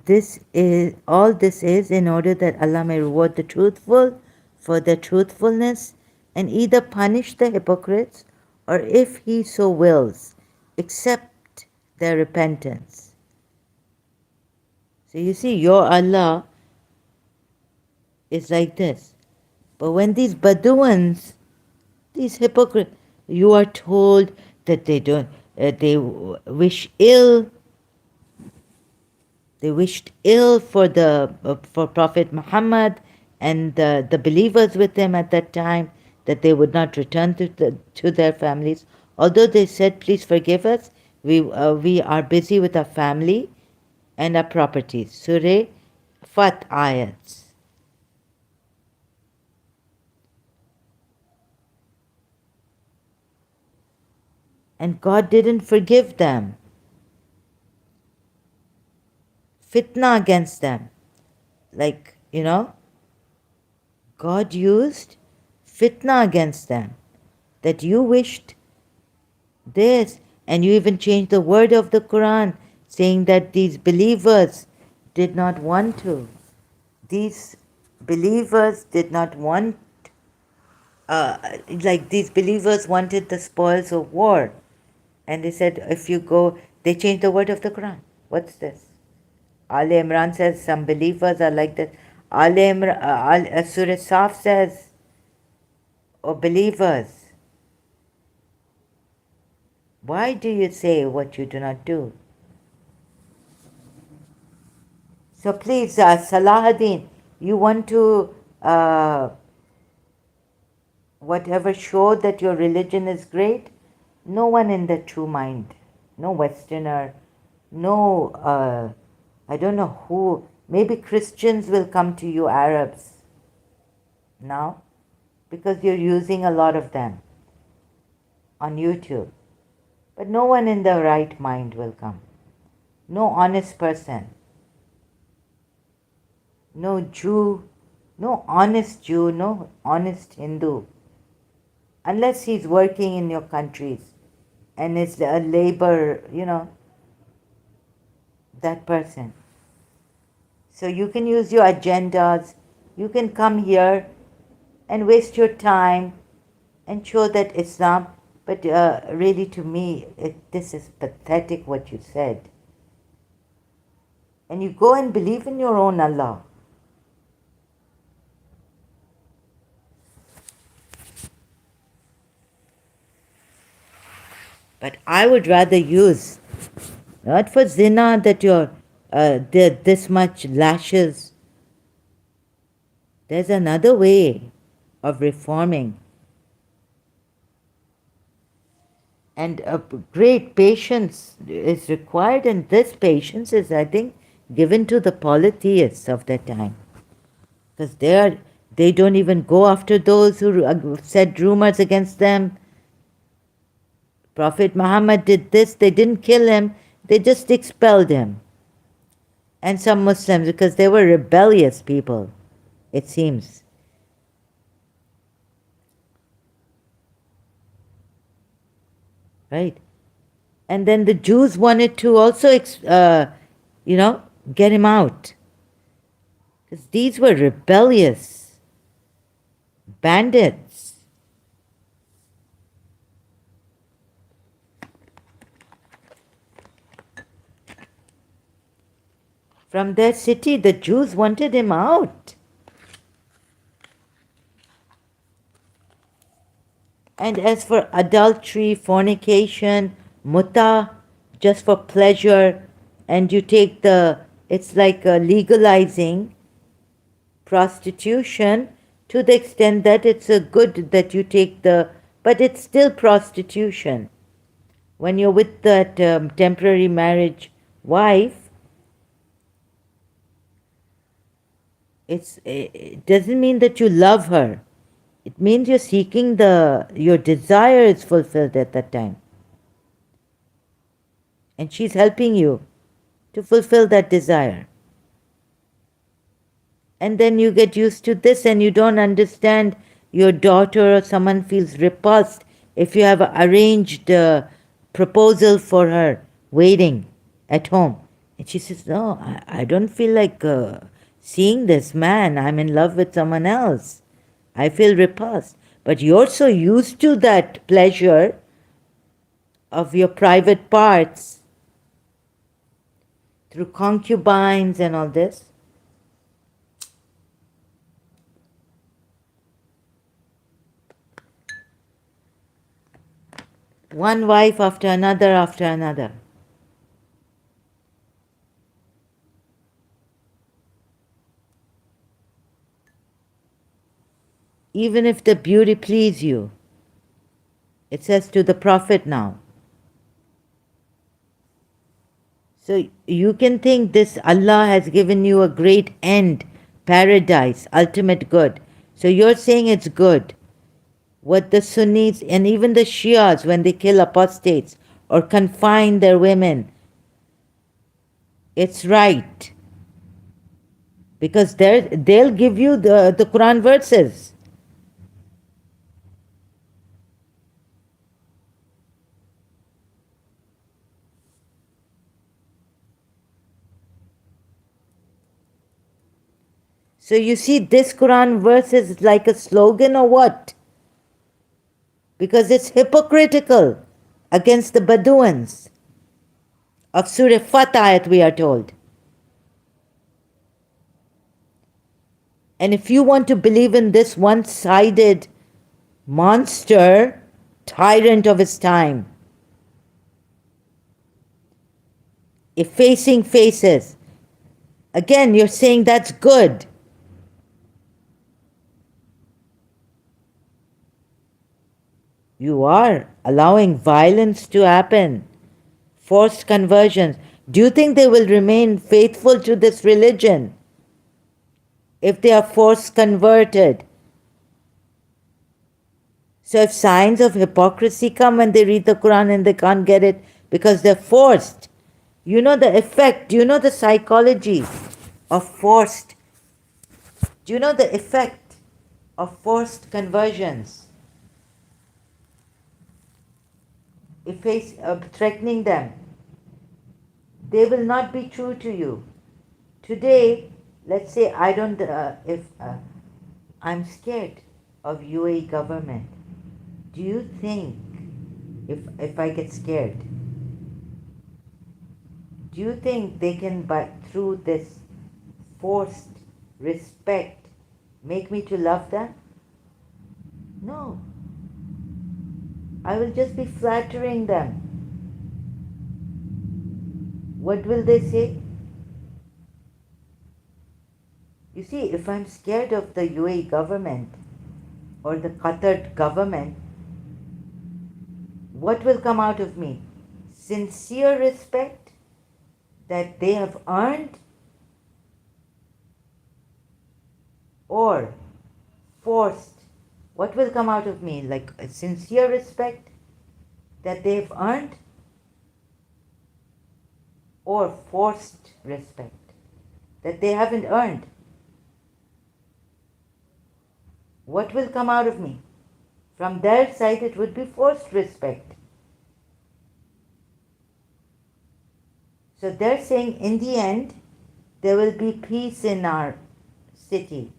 this is in order that Allah may reward the truthful for their truthfulness and either punish the hypocrites or, if He so wills, accept their repentance. So you see, your Allah is like this. But when these Bedouins, these hypocrites, you are told that they don't, wish ill. They wished ill for for Prophet Muhammad and the believers with him at that time, that they would not return to their families. Although they said, please forgive us, we are busy with our family and our properties. Surah Fat ayats. And God didn't forgive them. fitna against them. Like, God used fitna against them. That you wished this, and you even changed the word of the Quran, saying that these believers did not want to. These believers did not want, like these believers wanted the spoils of war. And they said, if you go, they changed the word of the Quran. What's this? Ali Imran says some believers are like that. Ali Imran, Surah Saf says, oh believers, why do you say what you do not do? So please, Salahuddin, you want to, whatever, show that your religion is great? No one in the true mind, no Westerner, no, I don't know who, maybe Christians will come to you, Arabs, now, because you're using a lot of them on YouTube. But no one in the right mind will come. No honest person. No Jew, no honest Jew, no honest Hindu. Unless he's working in your countries and is a labor, that person. So you can use your agendas, you can come here and waste your time and show that Islam, but really to me, this is pathetic what you said. And you go and believe in your own Allah. But I would rather use, not for zina that you're this much lashes. There's another way of reforming. And great patience is required, and this patience is, I think, given to the polytheists of that time. Because they don't even go after those who said rumors against them. Prophet Muhammad did this, they didn't kill him, they just expelled him. And some Muslims, because they were rebellious people, it seems. Right? And then the Jews wanted to also, get him out. Because these were rebellious bandits. From their city, the Jews wanted him out. And as for adultery, fornication, muta, just for pleasure, and you take it's like legalizing prostitution to the extent that it's a good that you take but it's still prostitution. When you're with that temporary marriage wife, it doesn't mean that you love her. It means you're seeking your desire is fulfilled at that time. And she's helping you to fulfill that desire. And then you get used to this and you don't understand your daughter or someone feels repulsed if you have arranged a proposal for her waiting at home. And she says, no, I don't feel like seeing this man. I'm in love with someone else. I feel repulsed. But you're so used to that pleasure of your private parts through concubines and all this. One wife after another after another. Even if the beauty please you. It says to the Prophet now. So you can think this Allah has given you a great end, paradise, ultimate good. So you're saying it's good. What the Sunnis and even the Shias, when they kill apostates or confine their women, it's right. because they'll give you the Quran verses. So you see, this Quran verse is like a slogan or what? Because it's hypocritical against the Bedouins of Surah Fatayat, we are told. And if you want to believe in this one-sided monster, tyrant of his time, effacing faces, again, you're saying that's good. You are allowing violence to happen, forced conversions. Do you think they will remain faithful to this religion if they are forced converted? So if signs of hypocrisy come when they read the Quran and they can't get it because they're forced, you know the effect, do you know the psychology of forced, do you know the effect of forced conversions? Threatening them, they will not be true to you. Today, let's say I don't, if I'm scared of UAE government, do you think if I get scared, do you think they can, through this forced respect, make me to love them? No. I will just be flattering them. What will they say? You see, if I'm scared of the UAE government or the Qatar government, what will come out of me? Sincere respect that they have earned, or forced? What will come out of me? Like a sincere respect that they've earned, or forced respect that they haven't earned? What will come out of me? From their side, it would be forced respect. So they're saying in the end, there will be peace in our city,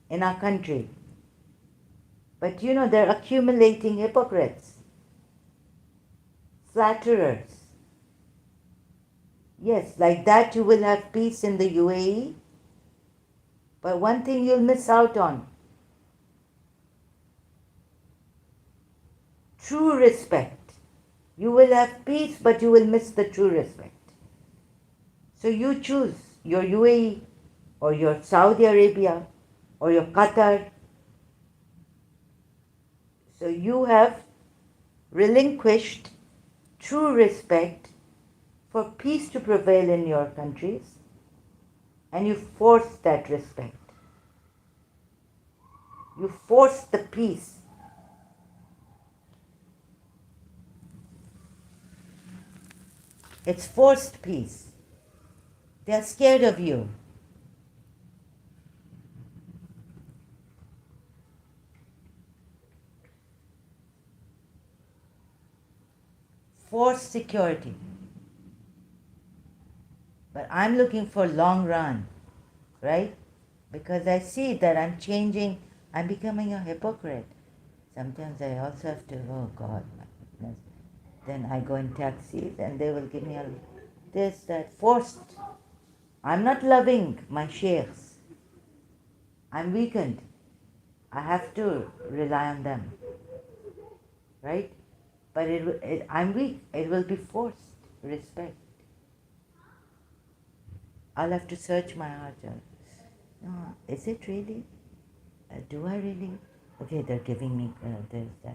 in our country. But you know, they're accumulating hypocrites, flatterers. Yes, like that you will have peace in the UAE. But one thing you'll miss out on: true respect. You will have peace, but you will miss the true respect. So you choose your UAE or your Saudi Arabia or your Qatar. So you have relinquished true respect for peace to prevail in your countries, and you force that respect. You force the peace. It's forced peace. They are scared of you. Forced security. But I'm looking for long run, right? Because I see that I'm changing, I'm becoming a hypocrite. Sometimes I also have to, oh God, my goodness. Then I go in taxis and they will give me a this, that, forced. I'm not loving my sheikhs. I'm weakened. I have to rely on them, right? But I'm weak. It will be forced respect. I'll have to search my heart. No, is it really? Do I really? Okay, they're giving me this, that.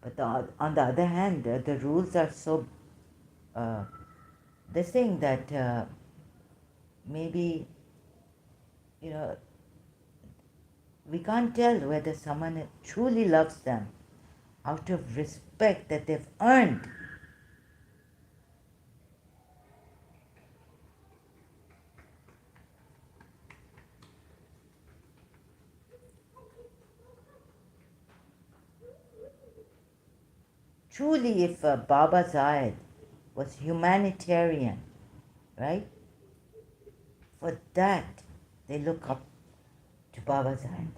But on the other hand, the rules are so. They're saying that maybe, you know, we can't tell whether someone truly loves them out of respect that they've earned. truly, if Baba Zayed was humanitarian, right? For that, they look up to Baba Zayed,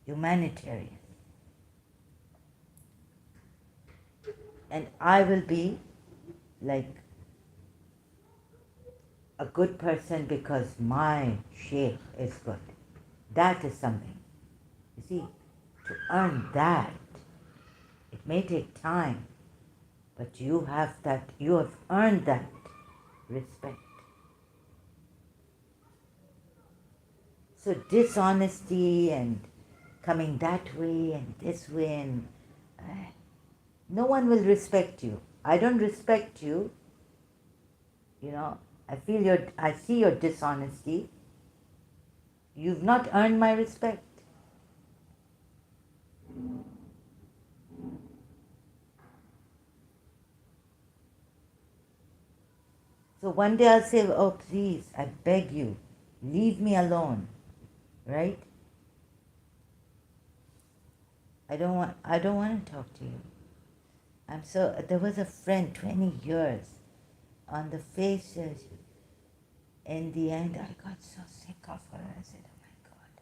humanitarian. And I will be like a good person because my Sheikh is good. That is something. You see, to earn that, it may take time, but you have that, you have earned that respect. So dishonesty and coming that way and this way, and no one will respect you. I don't respect you, you know. I see your dishonesty. You've not earned my respect. So one day I'll say, oh please, I beg you, leave me alone, right? I don't want to talk to you. There was a friend, 20 years, on the faces. In the end, I got so sick of her. I said, oh my God.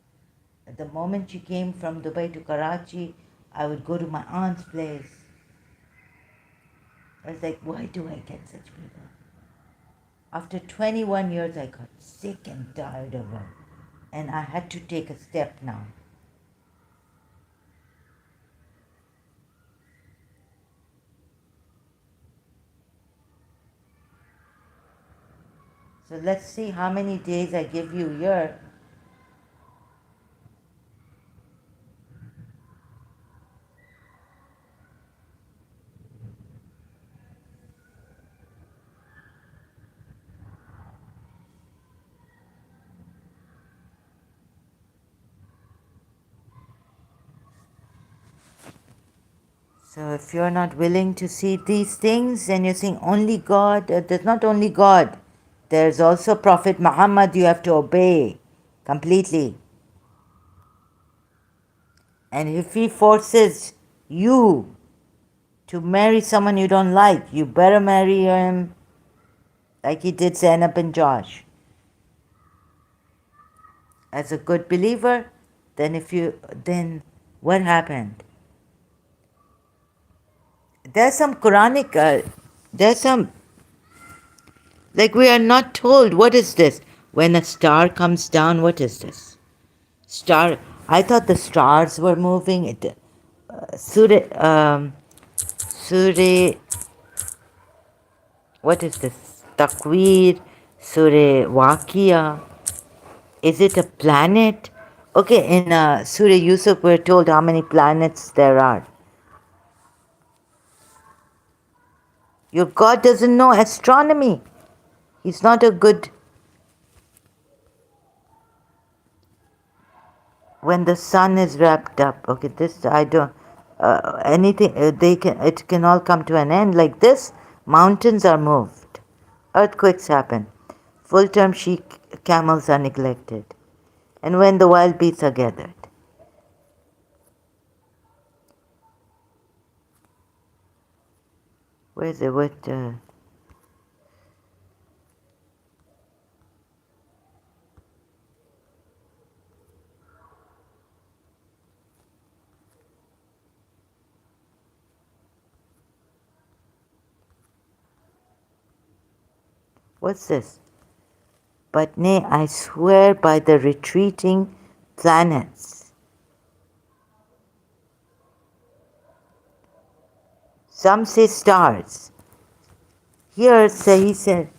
At the moment she came from Dubai to Karachi, I would go to my aunt's place. I was like, why do I get such people? After 21 years, I got sick and tired of her. And I had to take a step now. So let's see how many days I give you here. So if you're not willing to see these things and you're saying only God, there's not only God, there's also Prophet Muhammad you have to obey completely. And if he forces you to marry someone you don't like, you better marry him like he did Zainab and Josh. As a good believer, then what happened? There's some Quranic, there's some, like we are not told, what is this? When a star comes down, what is this? Star, I thought the stars were moving. Surah, what is this? Takwir, Surah Waqiya. Is it a planet? Okay, in Surah Yusuf, we're told how many planets there are. Your God doesn't know astronomy. He's not a good. When the sun is wrapped up, okay, this I don't. Anything it can all come to an end like this. Mountains are moved, earthquakes happen, full-term she camels are neglected, and when the wild beasts are gathered. Where's it? What's this? But nay, I swear by the retreating planets. Some say stars. Here, he said,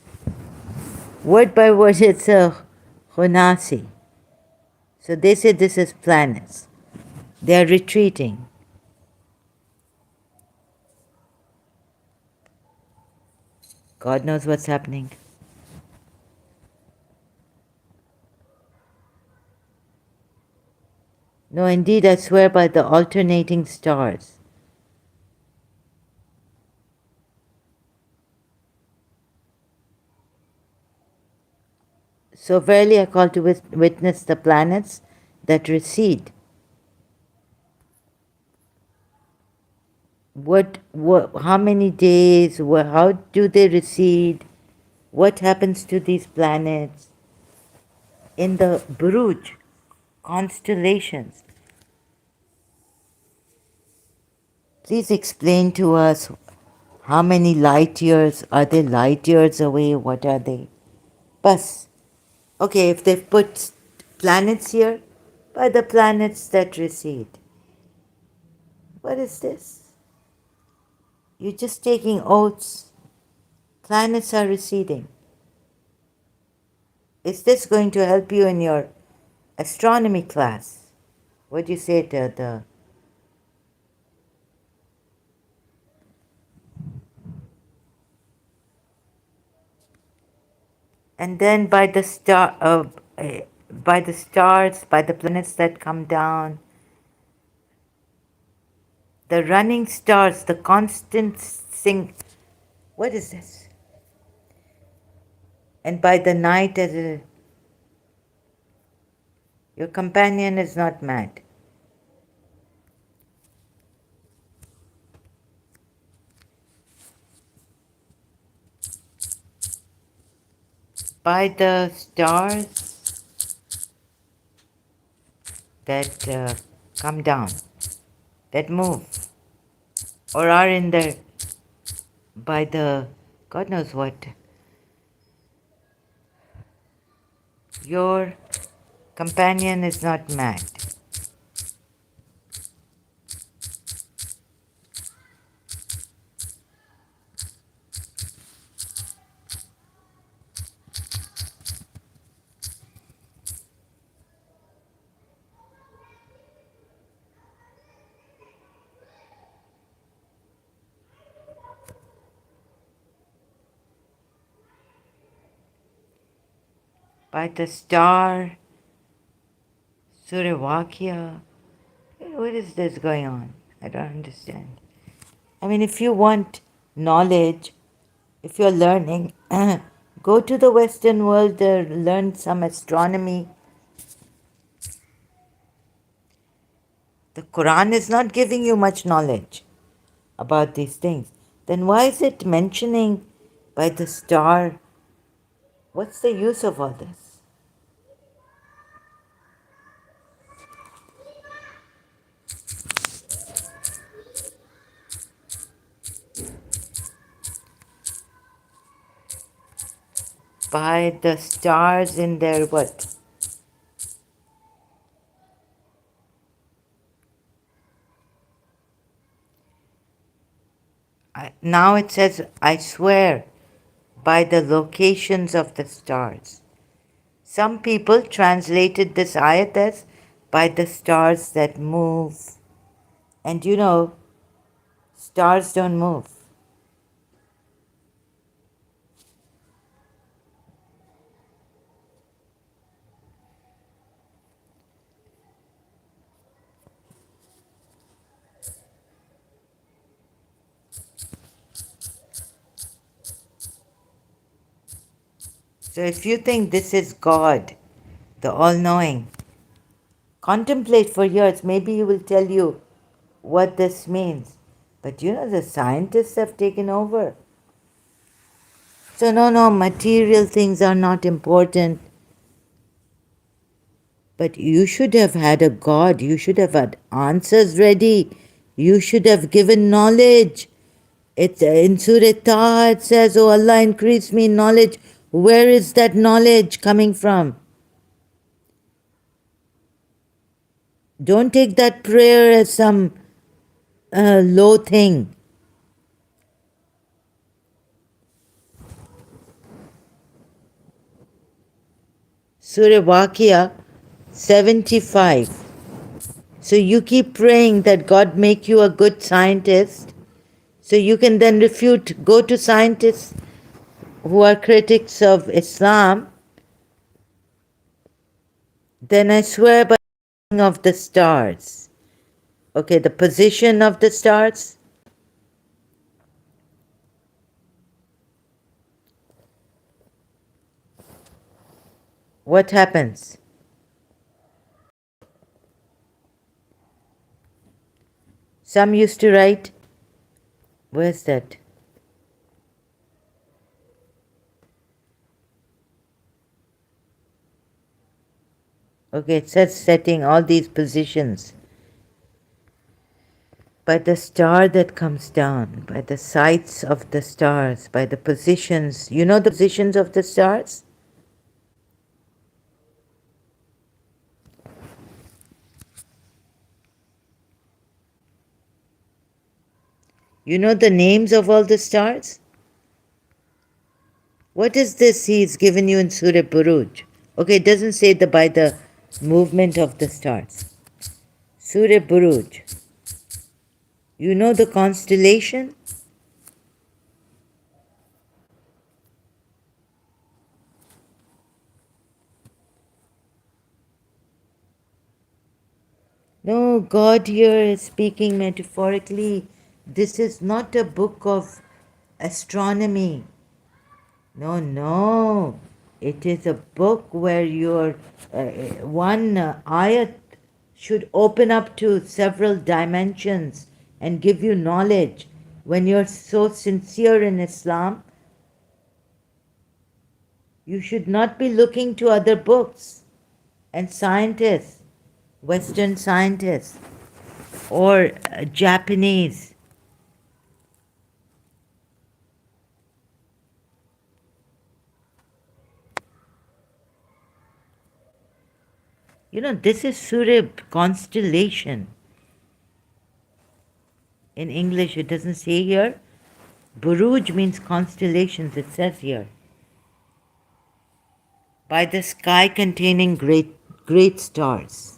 word by word, it's a Honasi. So they say this is planets. They are retreating. God knows what's happening. No, indeed, I swear by the alternating stars. So verily I call to witness the planets that recede. how many days, how do they recede, what happens to these planets in the Buruj constellations. Please explain to us how many light years, are they light years away, what are they? Bus. Okay, if they've put planets here, by the planets that recede. What is this? You're just taking oaths. Planets are receding. Is this going to help you in your astronomy class? What do you say to the... And then by the stars, by the planets that come down, the running stars, the constant sing. What is this? And by the night, your companion is not mad. By the stars that come down, that move, or are in the, by the, God knows what, your companion is not mad. By the star, Suryavakya. What is this going on? I don't understand. I mean, if you want knowledge, if you're learning, go to the Western world, learn some astronomy. The Quran is not giving you much knowledge about these things. Then why is it mentioning by the star? What's the use of all this? By the stars in their what? Now it says, I swear by the locations of the stars. Some people translated this ayat as by the stars that move. And you know, stars don't move. So if you think this is God, the all-knowing, contemplate for years. Maybe he will tell you what this means. But you know, the scientists have taken over. So no, material things are not important. But you should have had a God. You should have had answers ready. You should have given knowledge. It's in Surah Taha it says, Oh Allah, increase me in knowledge. Where is that knowledge coming from? Don't take that prayer as some low thing. Surah Waqiah 75. So you keep praying that God make you a good scientist, so you can then refute, go to scientists who are critics of Islam. Then I swear by the of the stars. Okay, the position of the stars. What happens? Some used to write Where's that? Okay, it says setting all these positions. By the star that comes down, by the sights of the stars, by the positions. You know the positions of the stars? You know the names of all the stars? What is this he's given you in Surah Buruj? Okay, it doesn't say the by the movement of the stars. Surah Buruj. You know the constellation? No, God here is speaking metaphorically. This is not a book of astronomy. No, no. It is a book where your one ayat should open up to several dimensions and give you knowledge. When you're so sincere in Islam, you should not be looking to other books and scientists, Western scientists, or Japanese. You know, this is Surah constellation. In English, it doesn't say here. Buruj means constellations, it says here. By the sky containing great stars.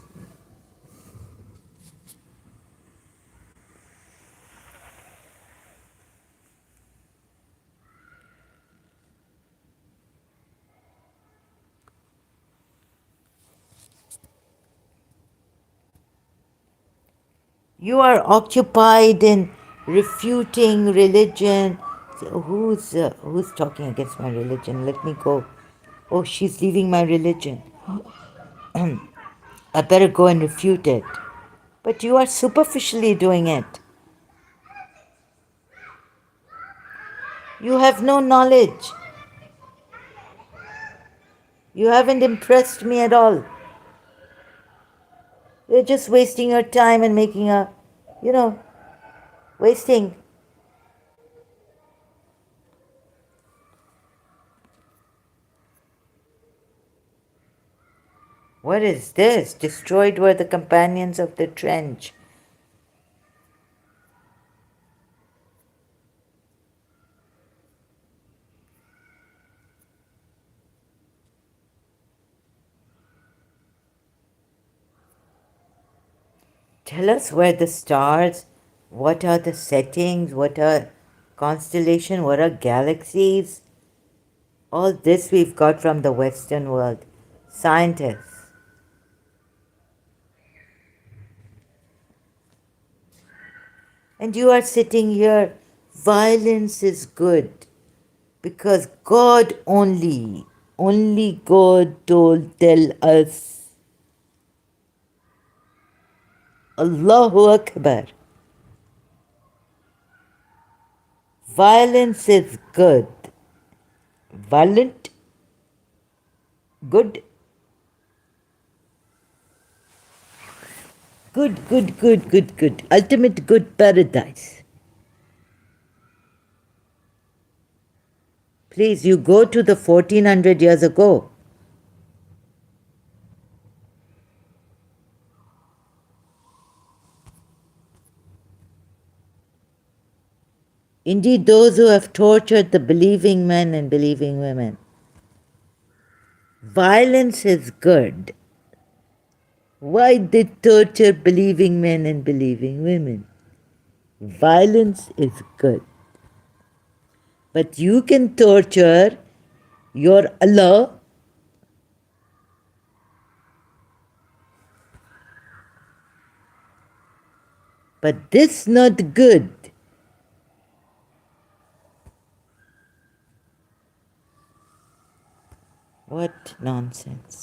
You are occupied in refuting religion. Who's talking against my religion? Let me go. Oh, she's leaving my religion. I better go and refute it. But you are superficially doing it. You have no knowledge. You haven't impressed me at all. You're just wasting your time and making a, you know, wasting. What is this? Destroyed were the companions of the trench. Tell us where the stars, what are the settings, what are constellation, what are galaxies. All this we've got from the Western world. Scientists. And you are sitting here, violence is good. Because God only God told tell us. Allahu Akbar. Violence is good. Violent, good. Good. Ultimate good paradise. Please, you go to the 1400 years ago. Indeed, those who have tortured the believing men and believing women. Violence is good. Why they torture believing men and believing women? Violence is good. But you can torture your Allah. But this not good. What nonsense.